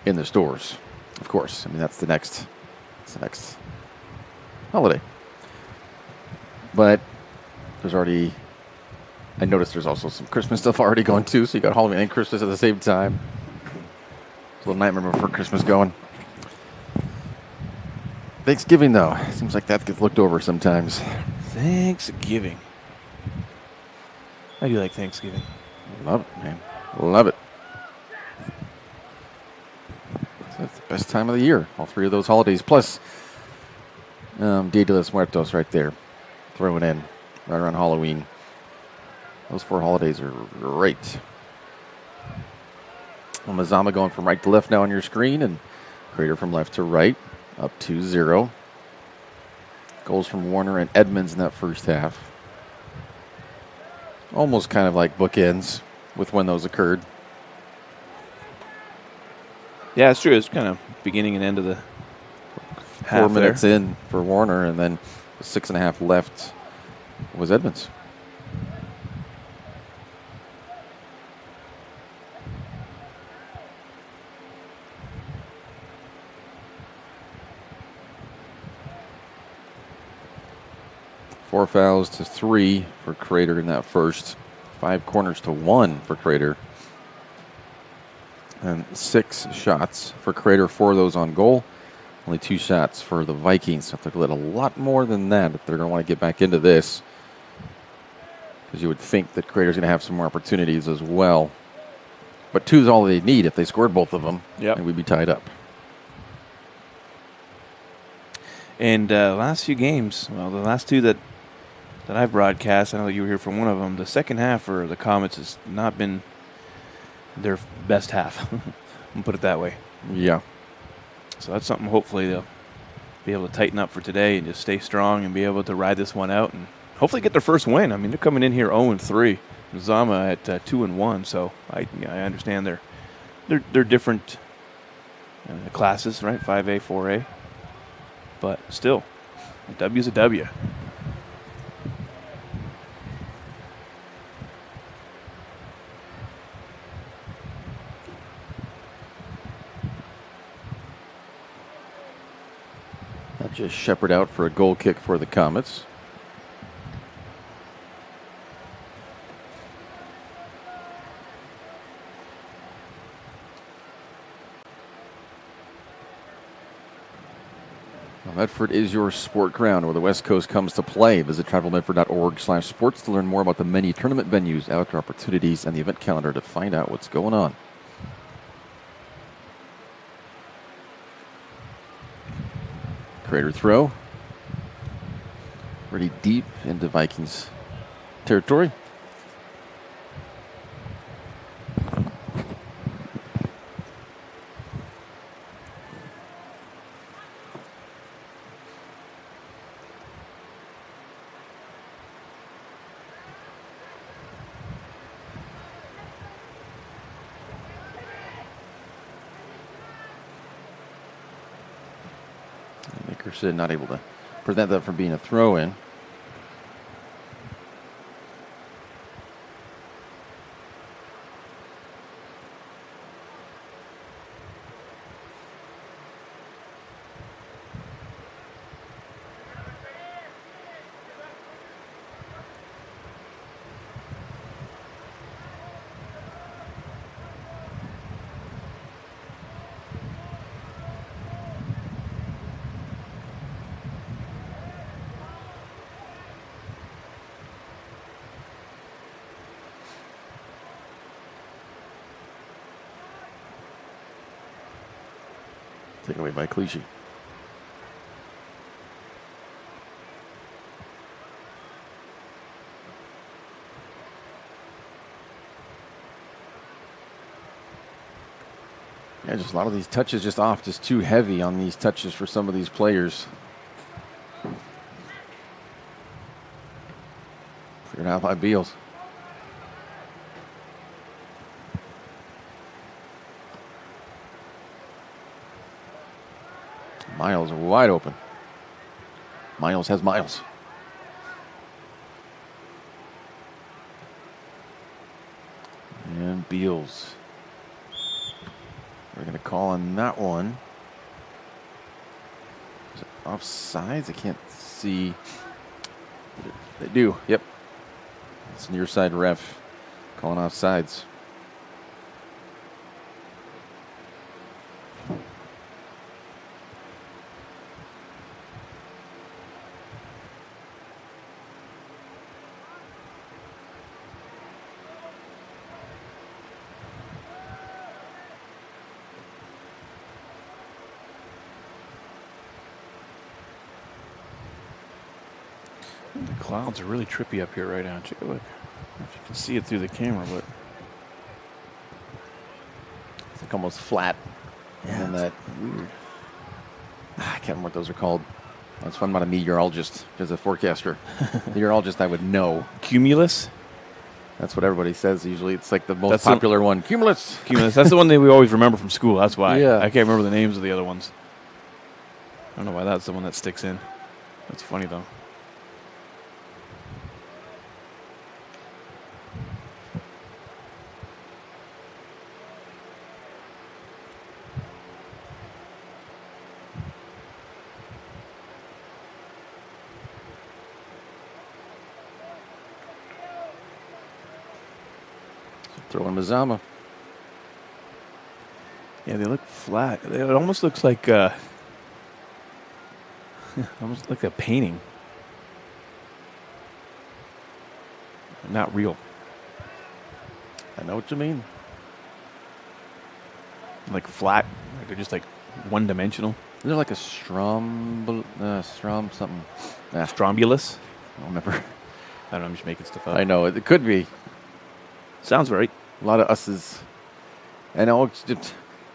the stores. Of course, I mean that's the next holiday. But I noticed there's also some Christmas stuff already going too. So you got Halloween and Christmas at the same time. It's a little nightmare before Christmas going. Thanksgiving though, seems like that gets looked over sometimes. Thanksgiving. I do like Thanksgiving. Love it, man. Love it. That's the best time of the year. All three of those holidays. Plus, Dia de los Muertos right there. Throw it in right around Halloween. Those 4 holidays are great. Well, Mazama going from right to left now on your screen, and Crater from left to right, up 2-0. Goals from Warner and Edmonds in that first half. Almost kind of like bookends with when those occurred. Yeah, it's true. It's kind of beginning and end of the 4 minutes in for Warner, and then 6.5 left was Edmonds. Four fouls to 3 for Crater in that first. 5 corners to 1 for Crater. And 6 shots for Crater, 4 of those on goal. Only 2 shots for the Vikings. So they've lit a lot more than that if they're going to want to get back into this. Because you would think that Crater's going to have some more opportunities as well. But 2 is all they need. If they scored both of them, and we'd be tied up. And last few games, well, the last 2 that I've broadcast, I know you were here for one of them, the second half for the Comets has not been their best half. I'll put it that way. Yeah. So that's something hopefully they'll be able to tighten up for today and just stay strong and be able to ride this one out and hopefully get their first win. I mean, they're coming in here 0-3. Mazama at 2-1, so I understand they're different classes, right? 5A, 4A. But still, a W's a W. That just Shepard out for a goal kick for the Comets. Medford is your sport ground where the West Coast comes to play. Visit travelmedford.org/sports to learn more about the many tournament venues, outdoor opportunities, and the event calendar to find out what's going on. Crater throw. Pretty deep into Vikings territory. Nickerson not able to prevent that from being a throw-in. Taken away by Clichy. Yeah, just a lot of these touches just off, just too heavy on these touches for some of these players. Cleared out by Beals. Miles are wide open. Miles has Miles. And Beals. We're going to call on that one. Is it offsides? I can't see. They do. Yep. It's near side ref calling offsides. clouds are really trippy up here right now. Look, I don't know if you can see it through the camera, but it's like almost flat. Yeah. And that weird. I can't remember what those are called. That's fun. I'm not a meteorologist, as a forecaster. Meteorologist, I would know. Cumulus? That's what everybody says. Usually it's like the most popular one. Cumulus. Cumulus. That's the one that we always remember from school. That's why. Yeah. I can't remember the names of the other ones. I don't know why that's the one that sticks in. That's funny, though. Throw in Mazama. Yeah, they look flat. It almost looks like almost like a painting. Not real. I know what you mean. Like flat. Like they're just like one-dimensional. They're like a strom something. Strombulus? I don't remember. I don't know. I'm just making stuff up. I know. It could be. Sounds right. A lot of us's. I know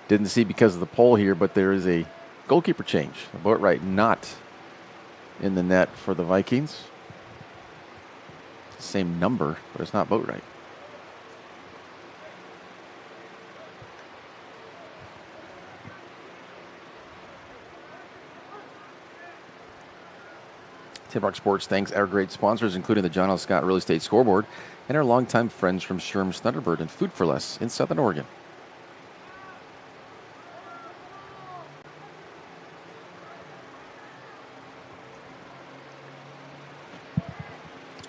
didn't see because of the pole here, but there is a goalkeeper change. Boatwright not in the net for the Vikings. Same number, but it's not Boatwright. Tip Rock Sports thanks our great sponsors, including the John L. Scott Real Estate Scoreboard and our longtime friends from Sherm's Thunderbird and Food for Less in Southern Oregon.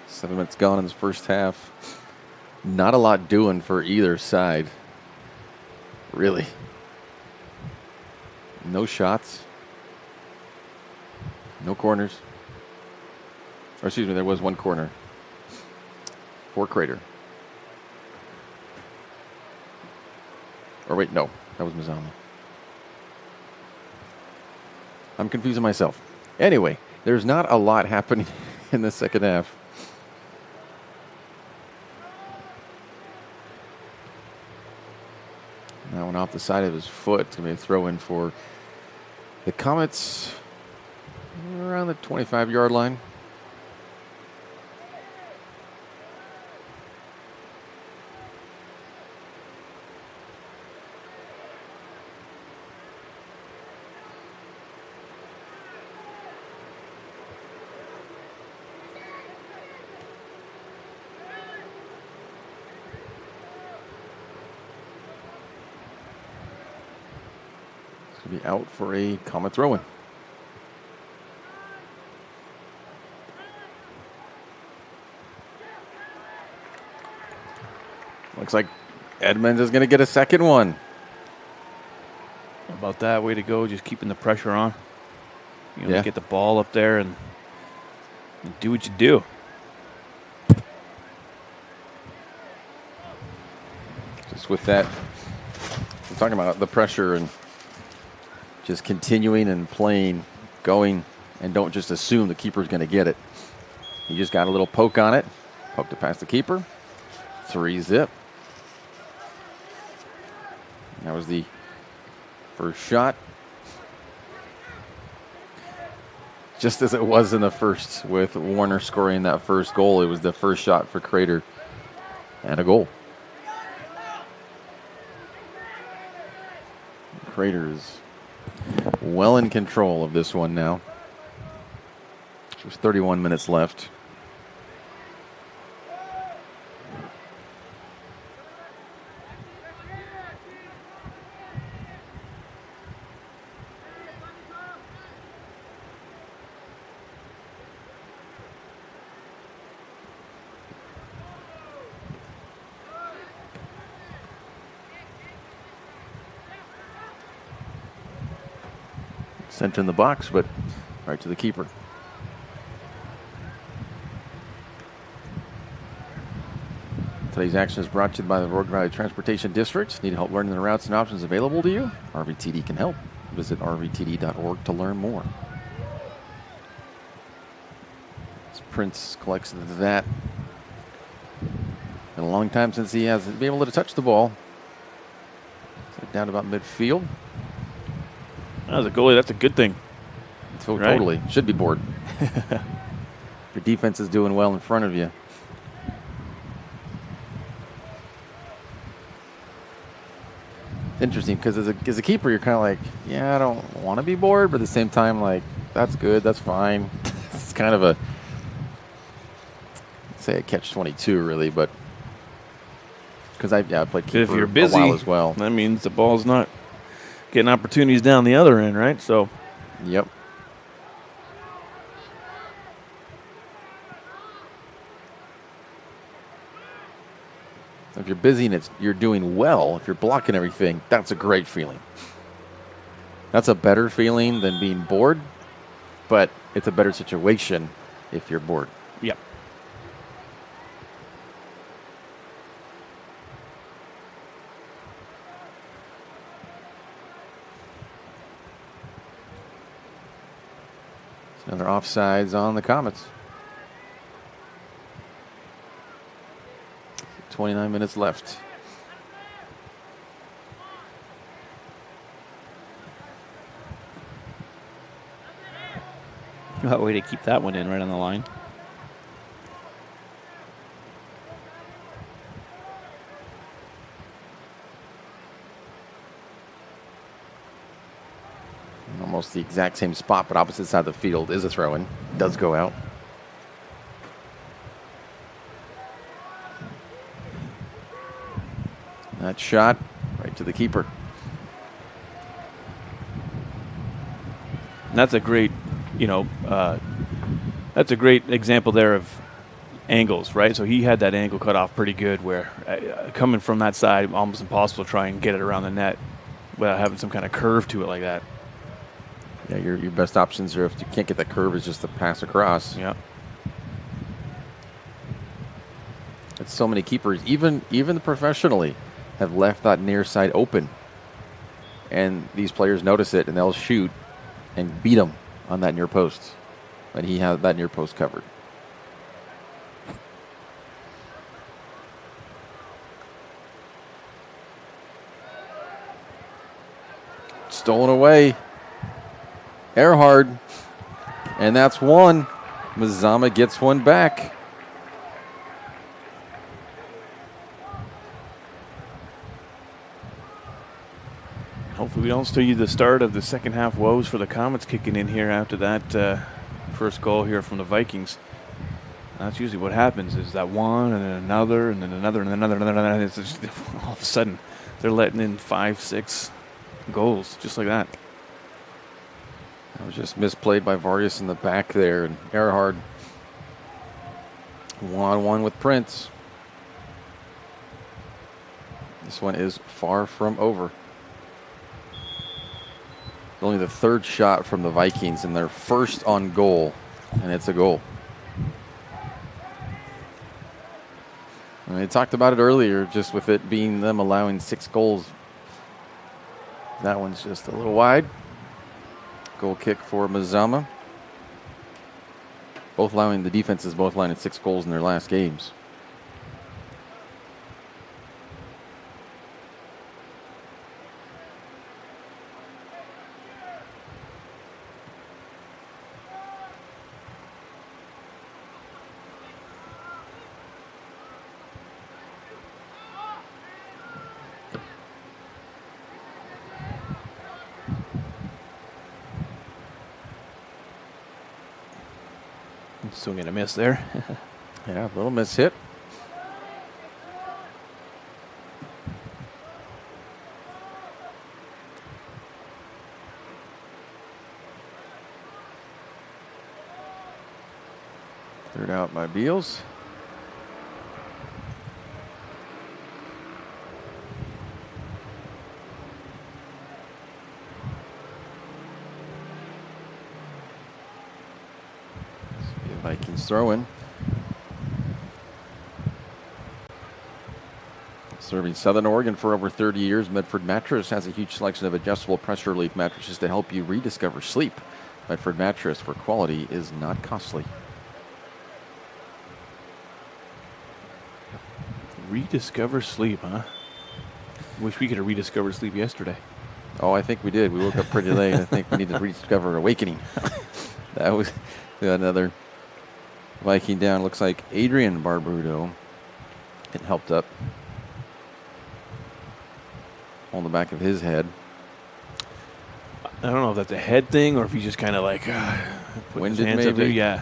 Seven minutes gone in this first half. Not a lot doing for either side. Really. No shots. No corners. Or excuse me, there was one corner for Crater. Or wait, no, that was Mazama. I'm confusing myself. Anyway, there's not a lot happening in the second half. That one off the side of his foot. It's going to be a throw in for the Comets around the 25-yard line. Be out for a Comet throw-in. Looks like Edmonds is going to get a second one. How about that? Way to go, just keeping the pressure on. You know, get the ball up there and do what you do. Just with that, we're talking about the pressure and just continuing and playing, going, and don't just assume the keeper's going to get it. He just got a little poke on it. Poked it past the keeper. 3-zip. That was the first shot. Just as it was in the first with Warner scoring that first goal, it was the first shot for Crater and a goal. Crater is well in control of this one now. There's 31 minutes left. Sent in the box, but right to the keeper. Today's action is brought to you by the Rogue Valley Transportation District. Need help learning the routes and options available to you? RVTD can help. Visit rvtd.org to learn more. It's Prince collects that. Been a long time since he has been able to touch the ball. So down about midfield. As a goalie, that's a good thing. Totally. Should be bored. Your defense is doing well in front of you. Interesting, because as a keeper, you're kind of like, yeah, I don't want to be bored, but at the same time, like, that's good, that's fine. It's kind of a, say a catch-22, really, but because I played keeper if you're busy, a while as well. That means the ball's not getting opportunities down the other end, right? So, yep. If you're busy and you're doing well, if you're blocking everything, that's a great feeling. That's a better feeling than being bored, but it's a better situation if you're bored. Yep. Another offsides on the Comets. 29 minutes left. What way to keep that one in right on the line. Almost the exact same spot, but opposite side of the field is a throw-in. Does go out. That shot right to the keeper. And that's a great, that's a great example there of angles, right? So he had that angle cut off pretty good where coming from that side, almost impossible to try and get it around the net without having some kind of curve to it like that. Yeah, your best options are, if you can't get that curve, is just to pass across. Yeah. It's so many keepers, even professionally, have left that near side open. And these players notice it, and they'll shoot and beat them on that near post. But he has that near post covered. Stolen away. Earhart. And that's one. Mazama gets one back. Hopefully we don't see the start of the second half woes for the Comets kicking in here after that first goal here from the Vikings. That's usually what happens, is that one and then another and then another and then another and then another. And it's just, all of a sudden they're letting in 5-6 goals just like that. That was just misplayed by Vargas in the back there. And Earhart one-on-one with Prince. This one is far from over. Only the third shot from the Vikings and their first on goal, and it's a goal. And they talked about it earlier, just with it being them allowing 6 goals. That one's just a little wide. Goal kick for Mazama. Both allowing, the defenses both allowing 6 goals in their last games. Swing and a miss there. Yeah, a little miss hit. Third out by Beals. Vikings throw in. Serving Southern Oregon for over 30 years, Medford Mattress has a huge selection of adjustable pressure relief mattresses to help you rediscover sleep. Medford Mattress, where quality is not costly. Rediscover sleep, huh? Wish we could have rediscovered sleep yesterday. Oh, I think we did. We woke up pretty late. I think we need to rediscover awakening. That was another Viking down. Looks like Adrian Barbudo getting helped up on the back of his head. I don't know if that's a head thing or if he's just kind of like putting his hands up there. Yeah.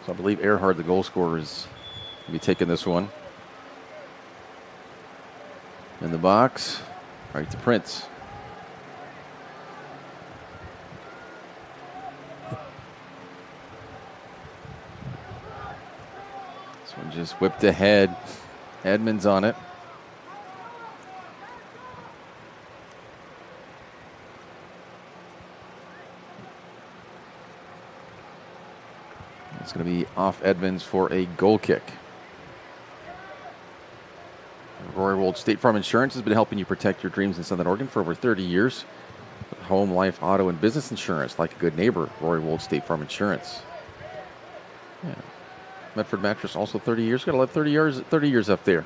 So I believe Earhart, the goal scorer, is going to be taking this one. In the box, right to Prince. This one just whipped ahead. Edmonds on it. It's going to be off Edmonds for a goal kick. Rory Wold State Farm Insurance has been helping you protect your dreams in Southern Oregon for over 30 years. With home, life, auto, and business insurance, like a good neighbor, Rory Wold State Farm Insurance. Yeah. Medford Mattress, also 30 years. Got to love 30 years up there.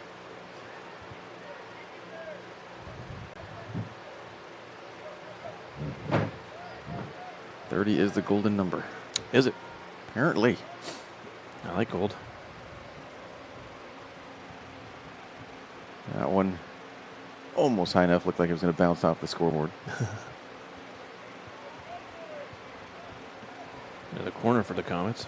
$30 is the golden number. Is it? Apparently. I like gold. That one almost high enough. Looked like it was going to bounce off the scoreboard. Another corner for the Comets.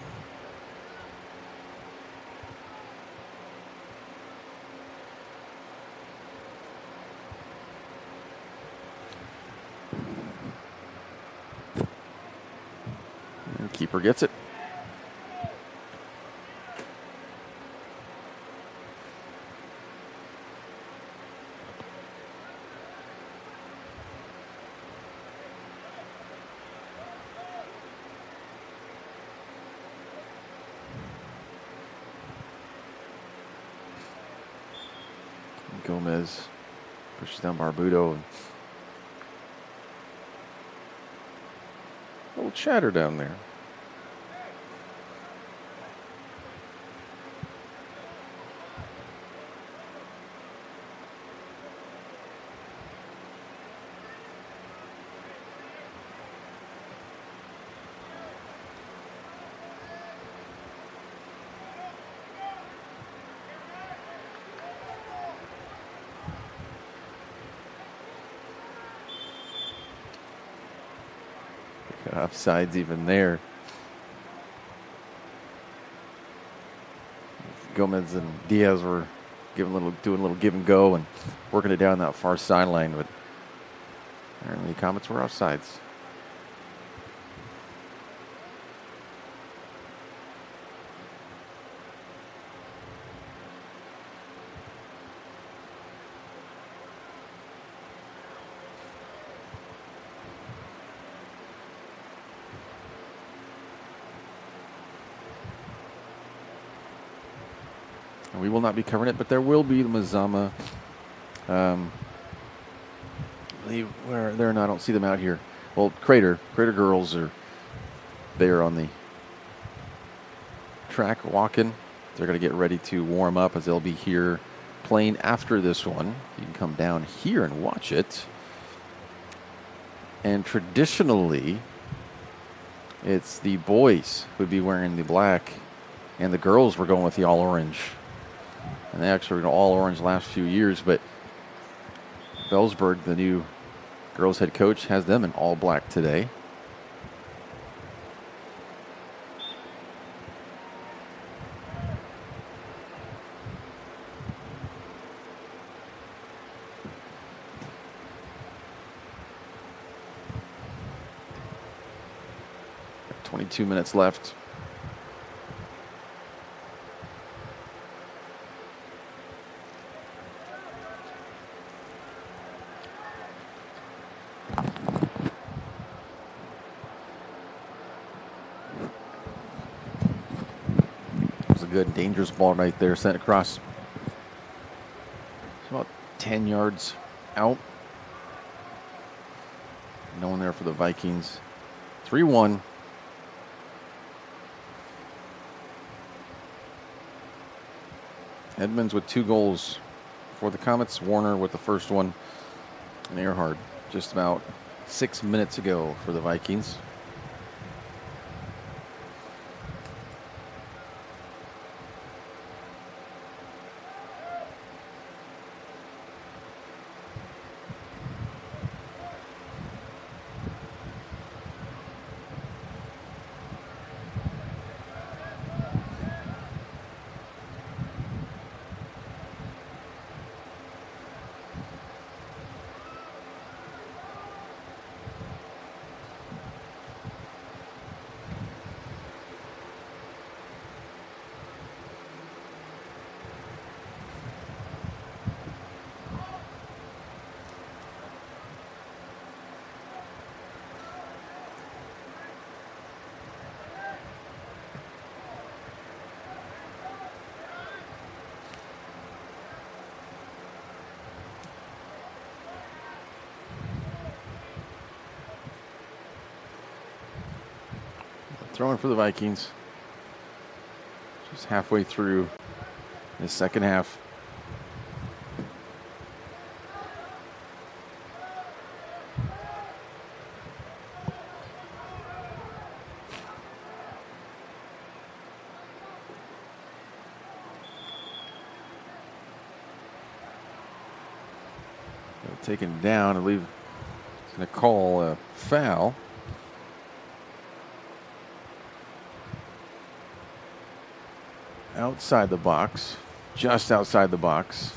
And keeper gets it. Gomez pushes down Barbudo. A little chatter down there. Offsides even there. Gomez and Diaz were doing a little give and go and working it down that far sideline, but apparently the Comets were offsides. We will not be covering it, but there will be the Mazama. I believe where they're not. I don't see them out here. Well, Crater girls are there on the track walking. They're going to get ready to warm up as they'll be here playing after this one. You can come down here and watch it. And traditionally, it's the boys who would be wearing the black, and the girls were going with the all orange. And they actually were all orange last few years, but Bellsburg, the new girls head coach, has them in all black today. Got 22 minutes left. good, dangerous ball right there, sent across. It's about 10 yards out. No one there for the Vikings. 3-1. Edmonds with 2 goals for the Comets. Warner with the first one. And Earhart just about 6 minutes ago for the Vikings. Throwing for the Vikings. Just halfway through the second half. Taken down, I believe he's going to call a foul. Outside the box, just outside the box.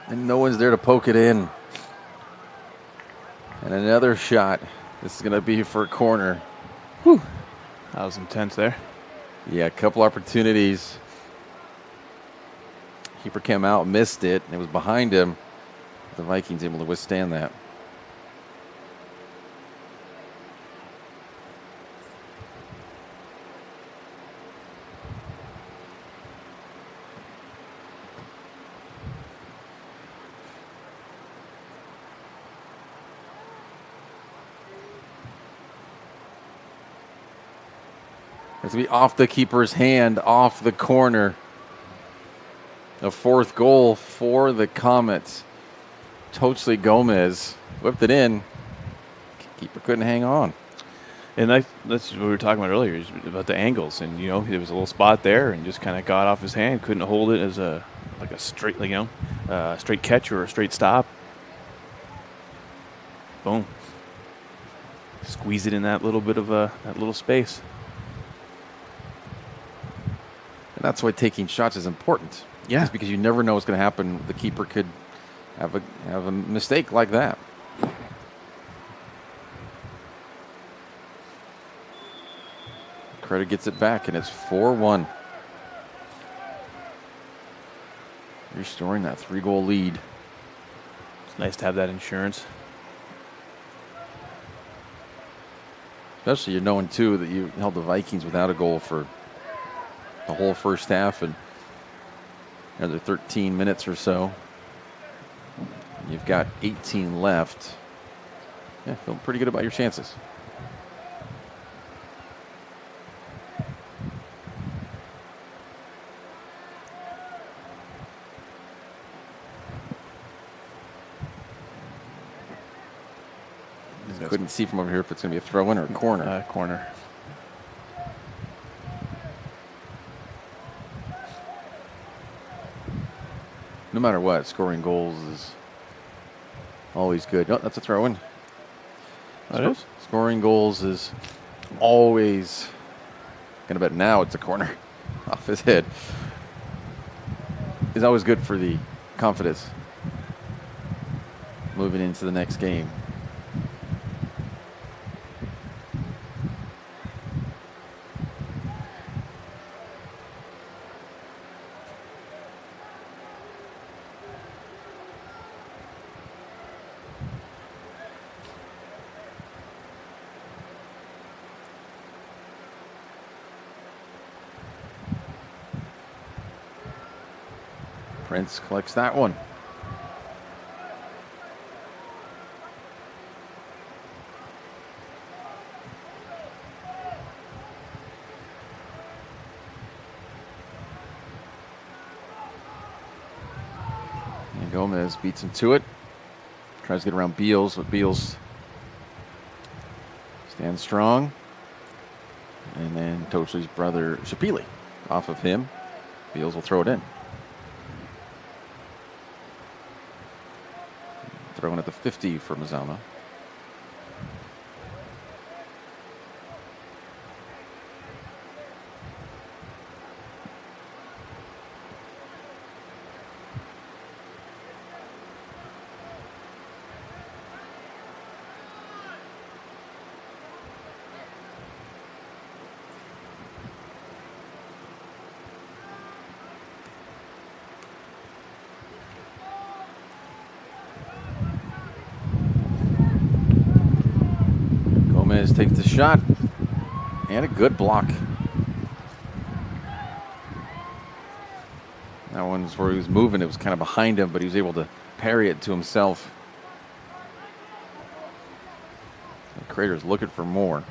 And no one's there to poke it in. And another shot. This is going to be for a corner. Whew. That was intense there. Yeah, a couple opportunities. Keeper came out, missed it, and it was behind him. The Vikings able to withstand that. It's going to be off the keeper's hand, off the corner. A fourth goal for the Comets. Tochli Gomez whipped it in. Keeper couldn't hang on. And that's what we were talking about earlier, about the angles. And, there was a little spot there and just kind of got off his hand. Couldn't hold it as a straight, straight catch or a straight stop. Boom. Squeeze it in that little bit of that little space. And that's why taking shots is important. Yeah. It's because you never know what's going to happen. The keeper could have a mistake like that. Crater gets it back, and it's 4-1. Restoring that 3-goal lead. It's nice to have that insurance. Especially knowing, too, that you held the Vikings without a goal for the whole first half and another 13 minutes or so. You've got 18 left. Yeah, feeling pretty good about your chances. Couldn't see from over here if it's going to be a throw-in or a corner. Corner. No matter what, scoring goals is always good. Oh, that's a throw-in. That is? Scoring goals is always going to bet now it's a corner off his head. Is always good for the confidence moving into the next game. Prince collects that one. And Gomez beats him to it. Tries to get around Beals, but Beals stands strong. And then Toshi's brother Shapili off of him. Beals will throw it in. Throwing at the 50 for Mazama. Gomez takes the shot, and a good block. That one's where he was moving. It was kind of behind him, but he was able to parry it to himself. The Crater's looking for more.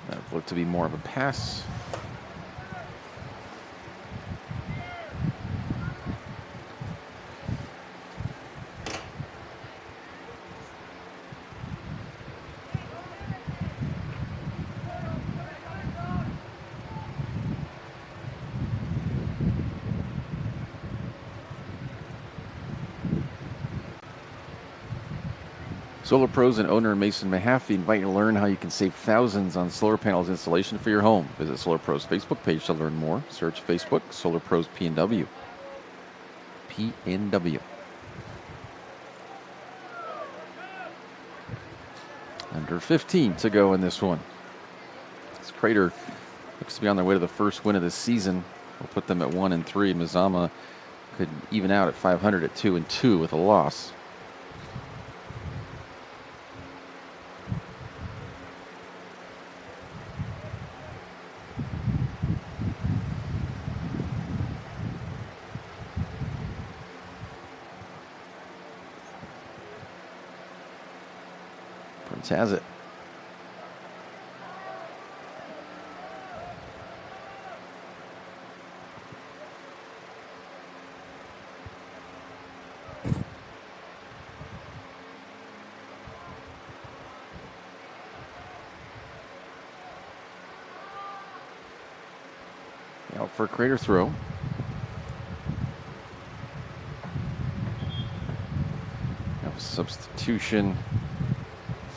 That looked to be more of a pass. Solar Pros and owner Mason Mahaffey invite you to learn how you can save thousands on solar panels installation for your home. Visit Solar Pros Facebook page to learn more. Search Facebook, Solar Pros PNW. PNW. Under 15 to go in this one. This Crater looks to be on their way to the first win of the season. We'll put them at 1-3. Mazama could even out at 500 at 2-2 with a loss. Has it. Out for a Crater throw. Have a substitution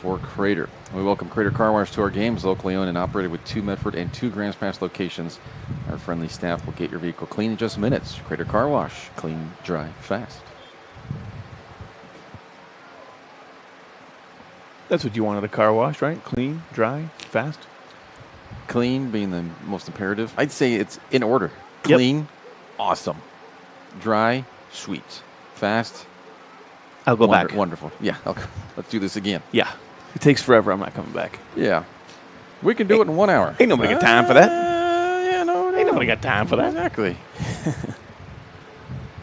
for Crater. We welcome Crater Car Wash to our games, locally owned and operated with 2 Medford and 2 Grants Pass locations. Our friendly staff will get your vehicle clean in just minutes. Crater Car Wash, clean, dry, fast. That's what you wanted, a car wash, right? Clean, dry, fast. Clean being the most imperative. I'd say it's in order. Clean, awesome. Dry, sweet. Fast, I'll go back. Wonderful. Yeah, let's do this again. Yeah. It takes forever. I'm not coming back. Yeah. We can do it in 1 hour. Ain't nobody got time for that. Yeah, no. Ain't nobody got time for that. Exactly.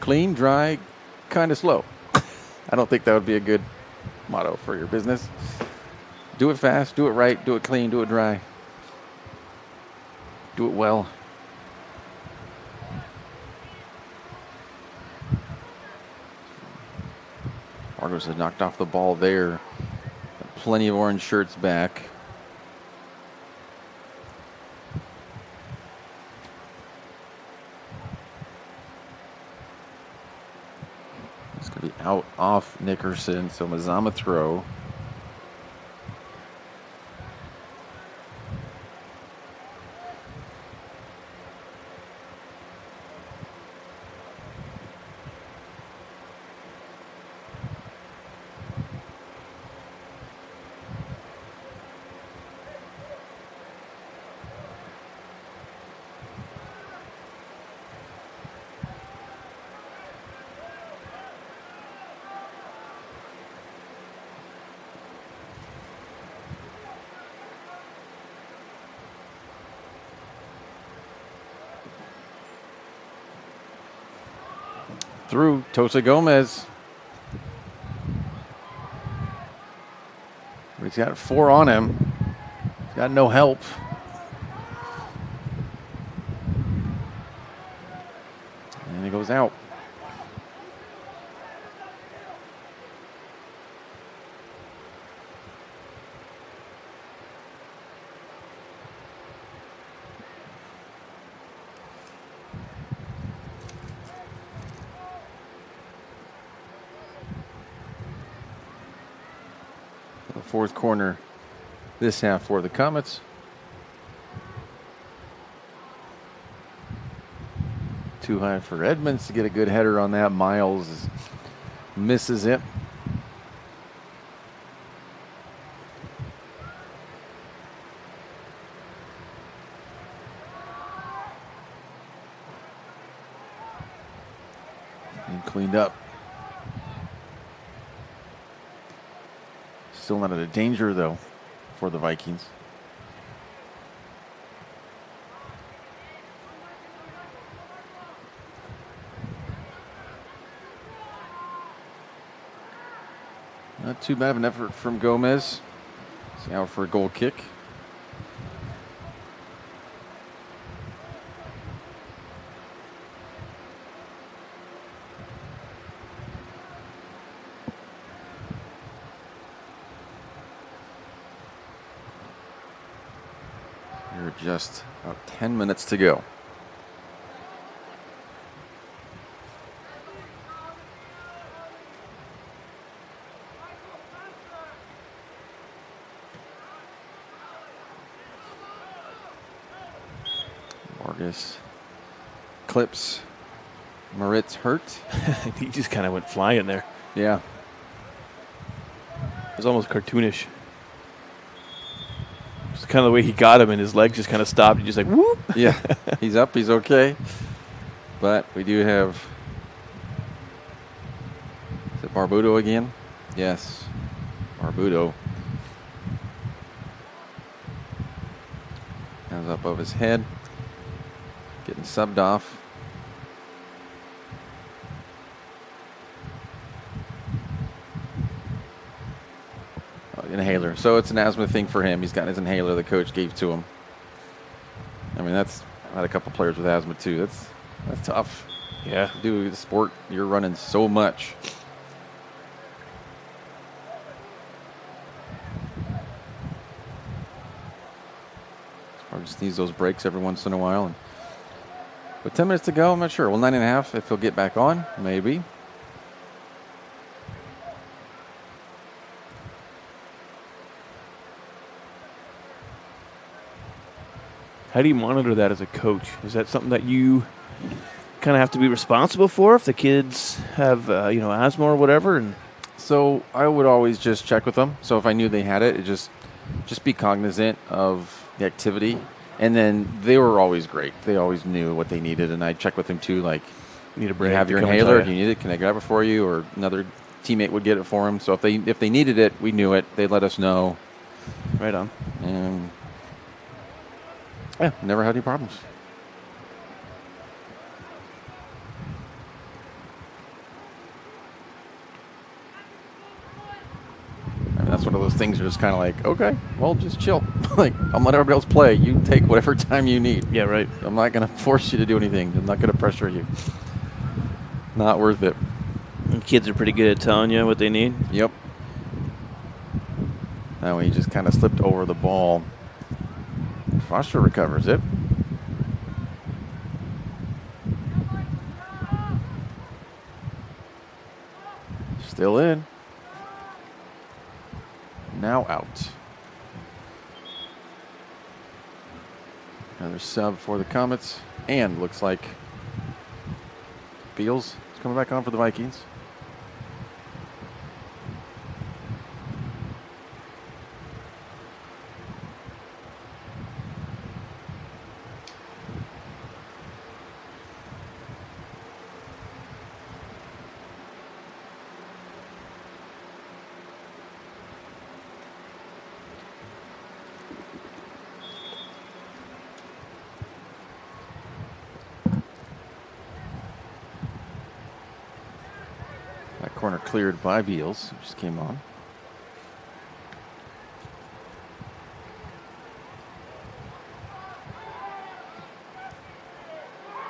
Clean, dry, kind of slow. I don't think that would be a good motto for your business. Do it fast, do it right, do it clean, do it dry. Do it well. Argos had knocked off the ball there. Plenty of orange shirts back. It's going to be out off Nickerson, so Mazama throw. through Tosa Gomez. He's got 4 on him. He's got no help. And he goes out. The fourth corner this half for the Comets. Too high for Edmonds to get a good header on that. Miles misses it. And cleaned up. Still not out of danger, though, for the Vikings. Not too bad of an effort from Gomez. He's out for a goal kick. We're just about 10 minutes to go. Vargas clips Moritz hurt. He just kind of went flying there. Yeah. It was almost cartoonish. It's kind of the way he got him, and his legs just kind of stopped. He just like, whoop. Yeah, he's up, he's okay. But we do have, is it Barbudo again? Yes, Barbudo. Hands up over his head. Getting subbed off. Inhaler. So it's an asthma thing for him. He's got his inhaler the coach gave to him. I mean, I've had a couple players with asthma too. That's tough. Yeah. Do the sport, you're running so much. Or just needs those breaks every once in a while. With 10 minutes to go, I'm not sure. Well, 9.5 if he'll get back on, maybe. How do you monitor that as a coach? Is that something that you kind of have to be responsible for if the kids have, asthma or whatever? And so I would always just check with them. So if I knew they had it, just be cognizant of the activity. And then they were always great. They always knew what they needed. And I'd check with them too, like, you need a break. You have your inhaler. Do you need it? Can I grab it for you? Or another teammate would get it for him. So if they needed it, we knew it. They'd let us know. Right on. And yeah, never had any problems. I mean, that's one of those things you're just kind of like, okay, well, just chill. Like, I'm letting everybody else play. You take whatever time you need. Yeah, right. I'm not going to force you to do anything. I'm not going to pressure you. Not worth it. And kids are pretty good at telling you what they need. Yep. That way he just kind of slipped over the ball. Foster recovers it. Still in. Now out. Another sub for the Comets. And looks like Beals is coming back on for the Vikings. Corner cleared by Beals, who just came on.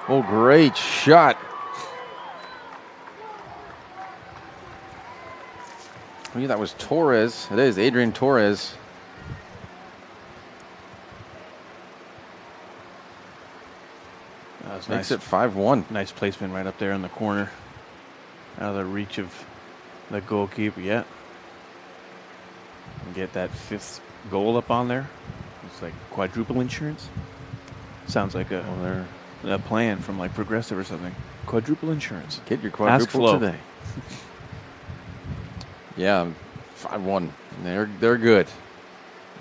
Oh, great shot. I mean, that was Torres. It is Adrian Torres. That was Makes nice. it 5-1. Nice placement right up there in the corner. Out of the reach of the goalkeeper. Yeah. And get that 5th goal up on there. It's like quadruple insurance. Sounds like a plan from like Progressive or something. Quadruple insurance. Get your Ask quadruple Flo. today. Yeah, 5-1. They're good.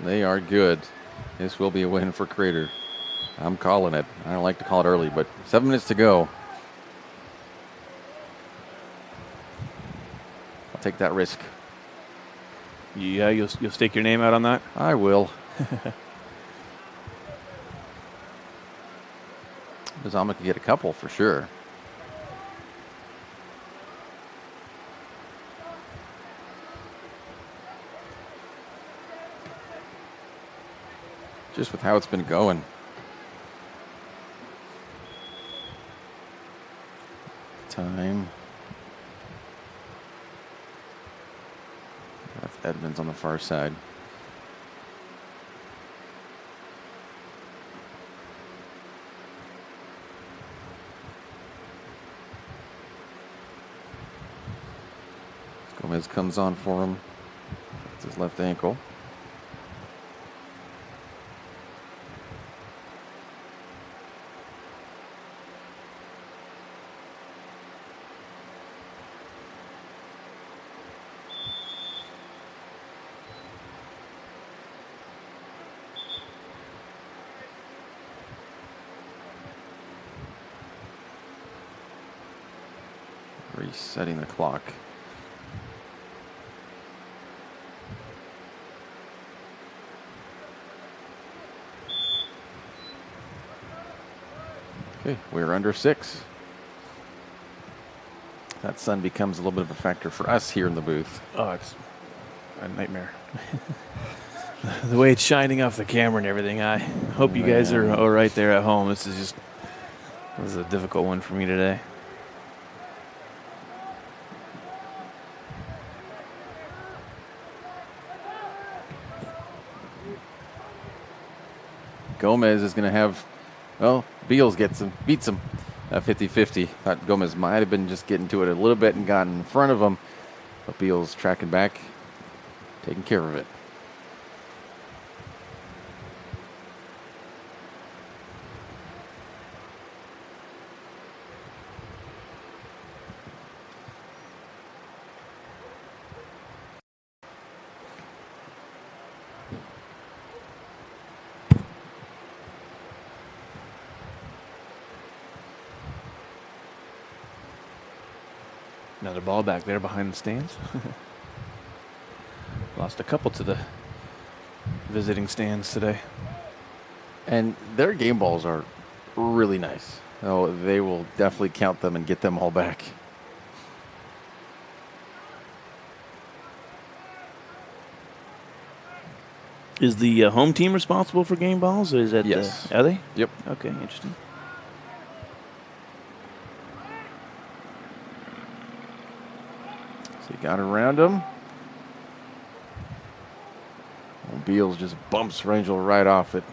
They are good. This will be a win for Crater. I'm calling it. I don't like to call it early, but 7 minutes to go. I'll take that risk. Yeah, you'll stake your name out on that? I will. Mazama could get a couple for sure. Just with how it's been going. Time. That's Edmonds on the far side. Gomez comes on for him. It's his left ankle. Resetting the clock. Okay, we're under 6. That sun becomes a little bit of a factor for us here in the booth. Oh, it's a nightmare. The way it's shining off the camera and everything. I hope you guys are all right there at home. This is a difficult one for me today. Gomez is going to have, well, Beals beats him 50-50. Thought Gomez might have been just getting to it a little bit and gotten in front of him, but Beals tracking back, taking care of it. Another ball back there behind the stands. Lost a couple to the visiting stands today. And their game balls are really nice. Oh, they will definitely count them and get them all back. Is the home team responsible for game balls? Or is that yes? Are they? Yep. Okay, interesting. So he got around him. Well, Beals just bumps Rangel right off it.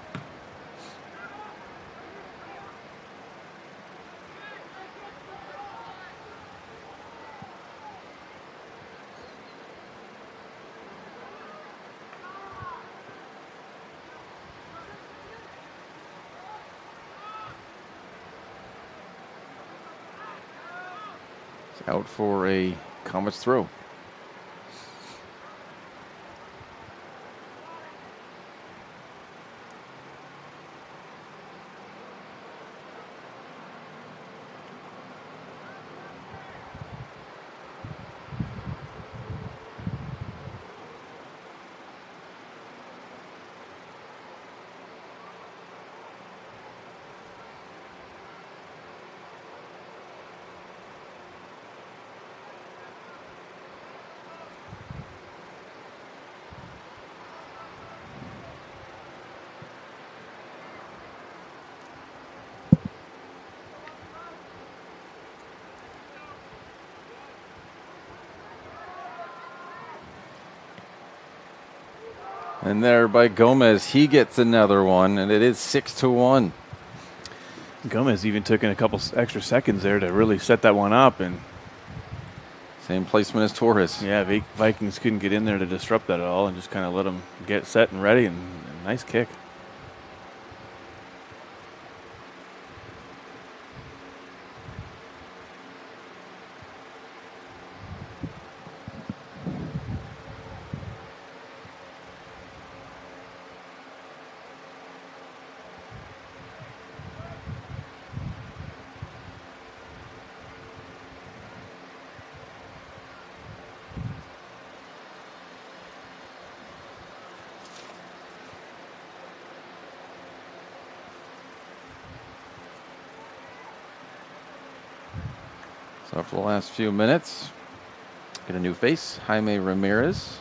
Out for a Comets throw. And there by Gomez, he gets another one, and it is 6-1. Gomez even took in a couple extra seconds there to really set that one up. And same placement as Torres. Yeah, Vikings couldn't get in there to disrupt that at all and just kind of let them get set and ready, and nice kick. So for the last few minutes, get a new face, Jaime Ramirez.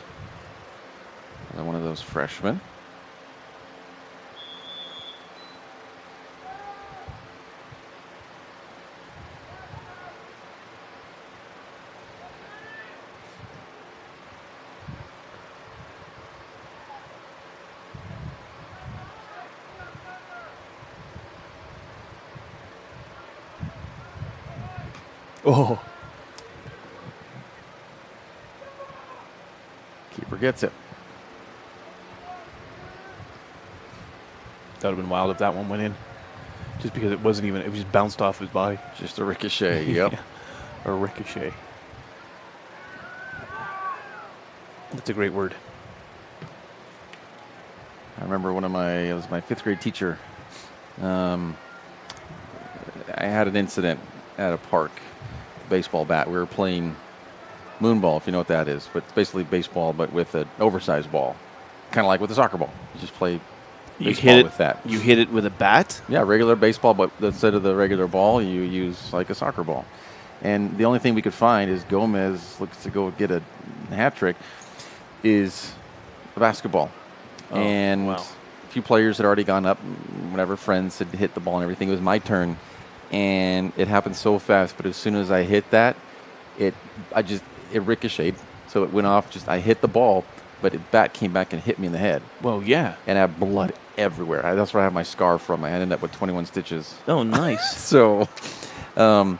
Another one of those freshmen. Oh. Keeper gets it. That would have been wild if that one went in. Just because it wasn't even, it just bounced off his body. Just a ricochet, yep. Yeah, a ricochet. That's a great word. I remember it was my 5th grade teacher. I had an incident at a park. Baseball bat. We were playing moonball, if you know what that is. But it's basically baseball, but with an oversized ball. Kind of like with a soccer ball. You just play baseball with that. You hit it with a bat? Yeah, regular baseball, but instead of the regular ball, you use like a soccer ball. And the only thing we could find is Gomez looks to go get a hat trick, is a basketball. Oh, and wow. A few players had already gone up, whatever, friends had hit the ball and everything. It was my turn. And it happened so fast, but as soon as I hit that, it ricocheted, so it went off. I hit the ball, but the bat came back and hit me in the head. Well, yeah. And I had blood everywhere. That's where I have my scar from. I ended up with 21 stitches. Oh, nice. So, I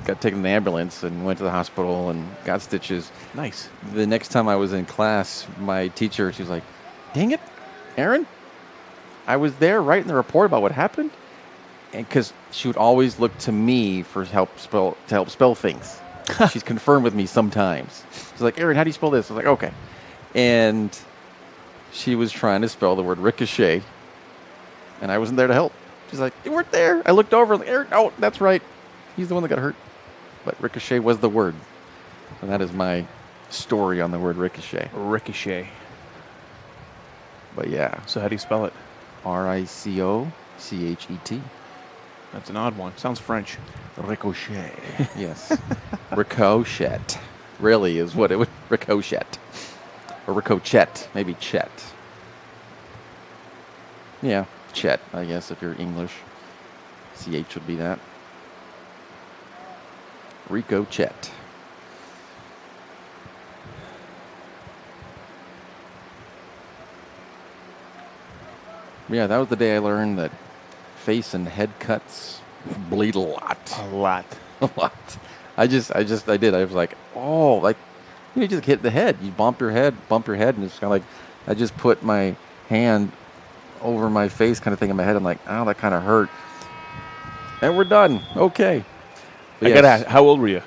got taken to the ambulance and went to the hospital and got stitches. Nice. The next time I was in class, my teacher, she was like, "Dang it, Aaron, I was there writing the report about what happened." And because she would always look to me for help spell things. She's confirmed with me sometimes. She's like, "Aaron, how do you spell this?" I was like, "Okay." And she was trying to spell the word ricochet, and I wasn't there to help. She's like, "You weren't there." I looked over, like, "Aaron, oh, that's right. He's the one that got hurt." But ricochet was the word. And that is my story on the word ricochet. Ricochet. But yeah. So how do you spell it? Ricochet. That's an odd one. Sounds French. Ricochet. Yes. Ricochet. Really is what it would. Ricochet. Or ricochet. Maybe Chet. Yeah. Chet, I guess, if you're English. CH would be that. Ricochet. Yeah, that was the day I learned that face and head cuts bleed a lot. A lot. A lot. I did. I was like, oh, like, you just hit the head. You bump your head, and it's kind of like, I just put my hand over my face kind of thing in my head. I'm like, oh, that kind of hurt. And we're done. Okay. I got to ask, how old were you?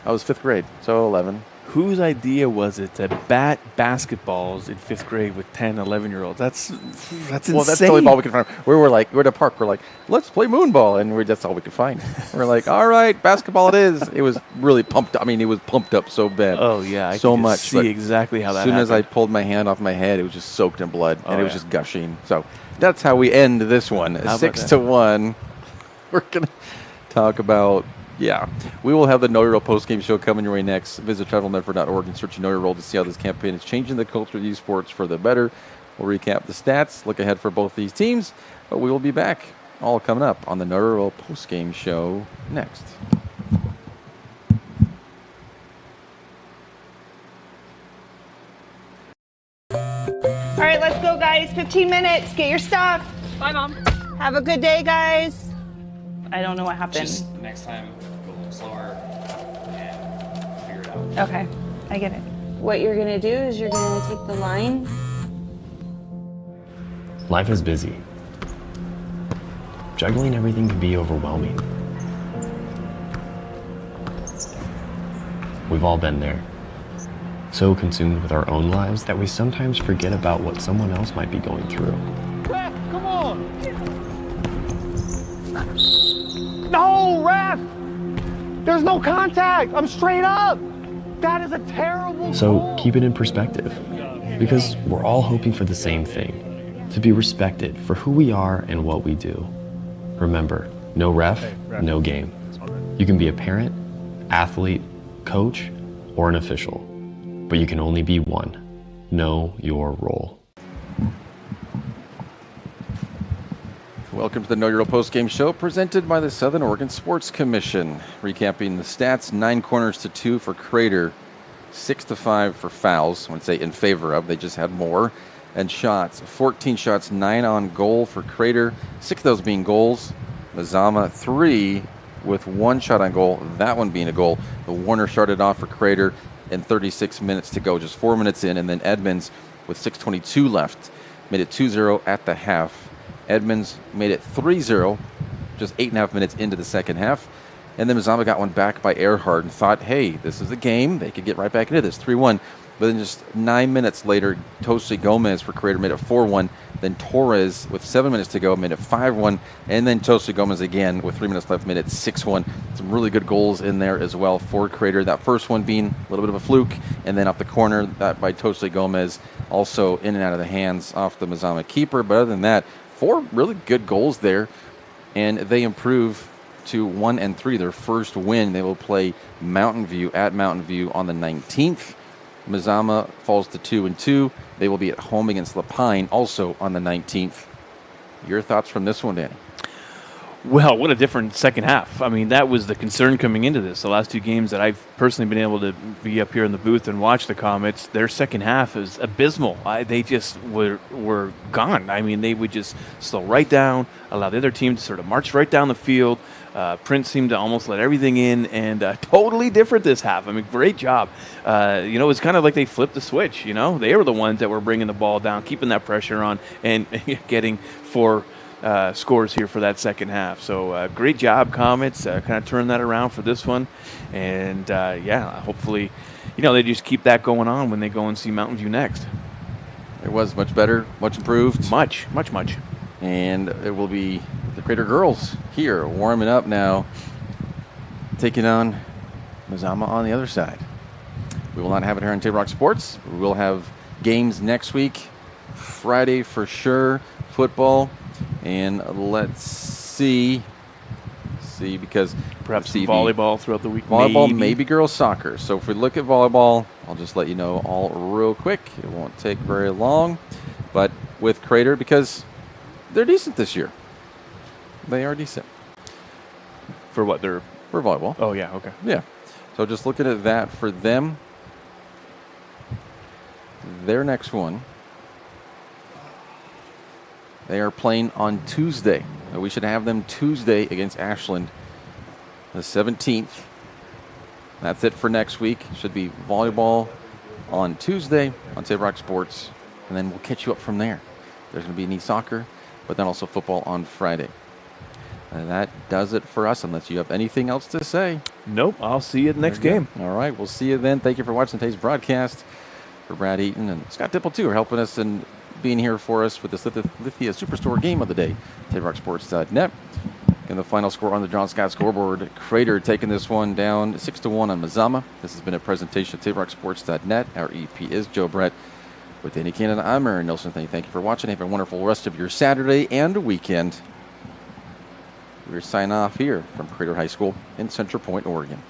I was 5th grade, so 11. Whose idea was it to bat basketballs in 5th grade with 10, 11-year-olds? That's insane. Well, that's the only ball we could find. We're at a park. We're like, let's play moonball, and that's all we could find. We're like, all right, basketball it is. It was really pumped up. I mean, it was pumped up so bad. Oh, yeah. I so could much. see exactly how that happened. As soon as I pulled my hand off my head, it was just soaked in blood, and it was yeah. just gushing. So that's how we end this one. 6-1. We're going to talk about... Yeah. We will have the Know Your Role post-game show coming your way next. Visit travelmedford.org and search Know Your Role to see how this campaign is changing the culture of youth sports for the better. We'll recap the stats, look ahead for both these teams, but we will be back, all coming up on the Know Your Role post-game show next. All right, let's go, guys. 15 minutes. Get your stuff. Bye, Mom. Have a good day, guys. I don't know what happened. Just next time, go a little slower and figure it out. Okay, I get it. What you're gonna do is you're gonna take the line. Life is busy. Juggling everything can be overwhelming. We've all been there. So consumed with our own lives that we sometimes forget about what someone else might be going through. Ref, come on! No, ref! There's no contact! I'm straight up! That is a terrible So goal. keep it in perspective, because we're all hoping for the same thing, to be respected for who we are and what we do. Remember, no ref, no game. You can be a parent, athlete, coach, or an official, but you can only be one. Know your role. Welcome to the Know Your Role postgame show presented by the Southern Oregon Sports Commission. Recapping the stats, 9 corners to 2 for Crater, 6 to 5 for fouls, I would say in favor of, they just had more. And shots, 14 shots, 9 on goal for Crater, 6 of those being goals. Mazama, 3 with 1 shot on goal, that one being a goal. The Warner started off for Crater and 36 minutes to go, just 4 minutes in, and then Edmonds with 6:22 left made it 2-0 at the half. Edmonds made it 3-0 just 8.5 minutes into the second half, and then Mazama got one back by Earhart and thought, hey, this is a game, they could get right back into this, 3-1. But then just 9 minutes later, Tosi Gomez for Crater made it 4-1. Then Torres, with 7 minutes to go, made it 5-1. And then Tosi Gomez again, with 3 minutes left, made it 6-1. Some really good goals in there as well for Crater. That first one being a little bit of a fluke. And then off the corner, that by Tosi Gomez, also in and out of the hands off the Mazama keeper. But other than that, 4 really good goals there. And they improve to 1-3, their first win. They will play Mountain View at Mountain View on the 19th. Mazama falls to 2-2. They will be at home against Lapine also on the 19th. Your thoughts from this one, Danny? Well, what a different second half. I mean, that was the concern coming into this. The last 2 games that I've personally been able to be up here in the booth and watch the Comets, their second half is abysmal. They just were gone. I mean, they would just slow right down, allow the other team to sort of march right down the field. Prince seemed to almost let everything in, and totally different this half. I mean, great job. It's kind of like they flipped the switch. They were the ones that were bringing the ball down, keeping that pressure on, and getting 4 scores here for that second half. So great job, Comets. Kind of turn that around for this one, and hopefully, they just keep that going on when they go and see Mountain View next. It was much better, much improved. Much. And it will be the Crater girls here warming up now, taking on Mazama on the other side. We will not have it here on Table Rock Sports. We will have games next week, Friday for sure, football, and let's see because perhaps volleyball throughout the week. Volleyball, maybe girls soccer. So if we look at volleyball, I'll just let you know all real quick. It won't take very long, but with Crater, because they're decent this year. They are decent. For what? For volleyball. Oh, yeah, okay. Yeah. So just looking at that for them, their next one, they are playing on Tuesday. We should have them Tuesday against Ashland, the 17th. That's it for next week. Should be volleyball on Tuesday on Table Rock Sports, and then we'll catch you up from there. There's going to be knee soccer, but then also football on Friday. And that does it for us, unless you have anything else to say. Nope, I'll see you at the next game. All right, we'll see you then. Thank you for watching today's broadcast. For Brad Eaton and Scott Dipple, too, are helping us and being here for us with this Lithia Superstore game of the day, TableRockSports.net. And the final score on the John Scott scoreboard, Crater taking this one down 6-1 on Mazama. This has been a presentation of TableRockSports.net. Our EP is Joe Brett. With Danny Cannon, I'm Aaron Nilsson. Thank you for watching. Have a wonderful rest of your Saturday and weekend. We're signing off here from Crater High School in Central Point, Oregon.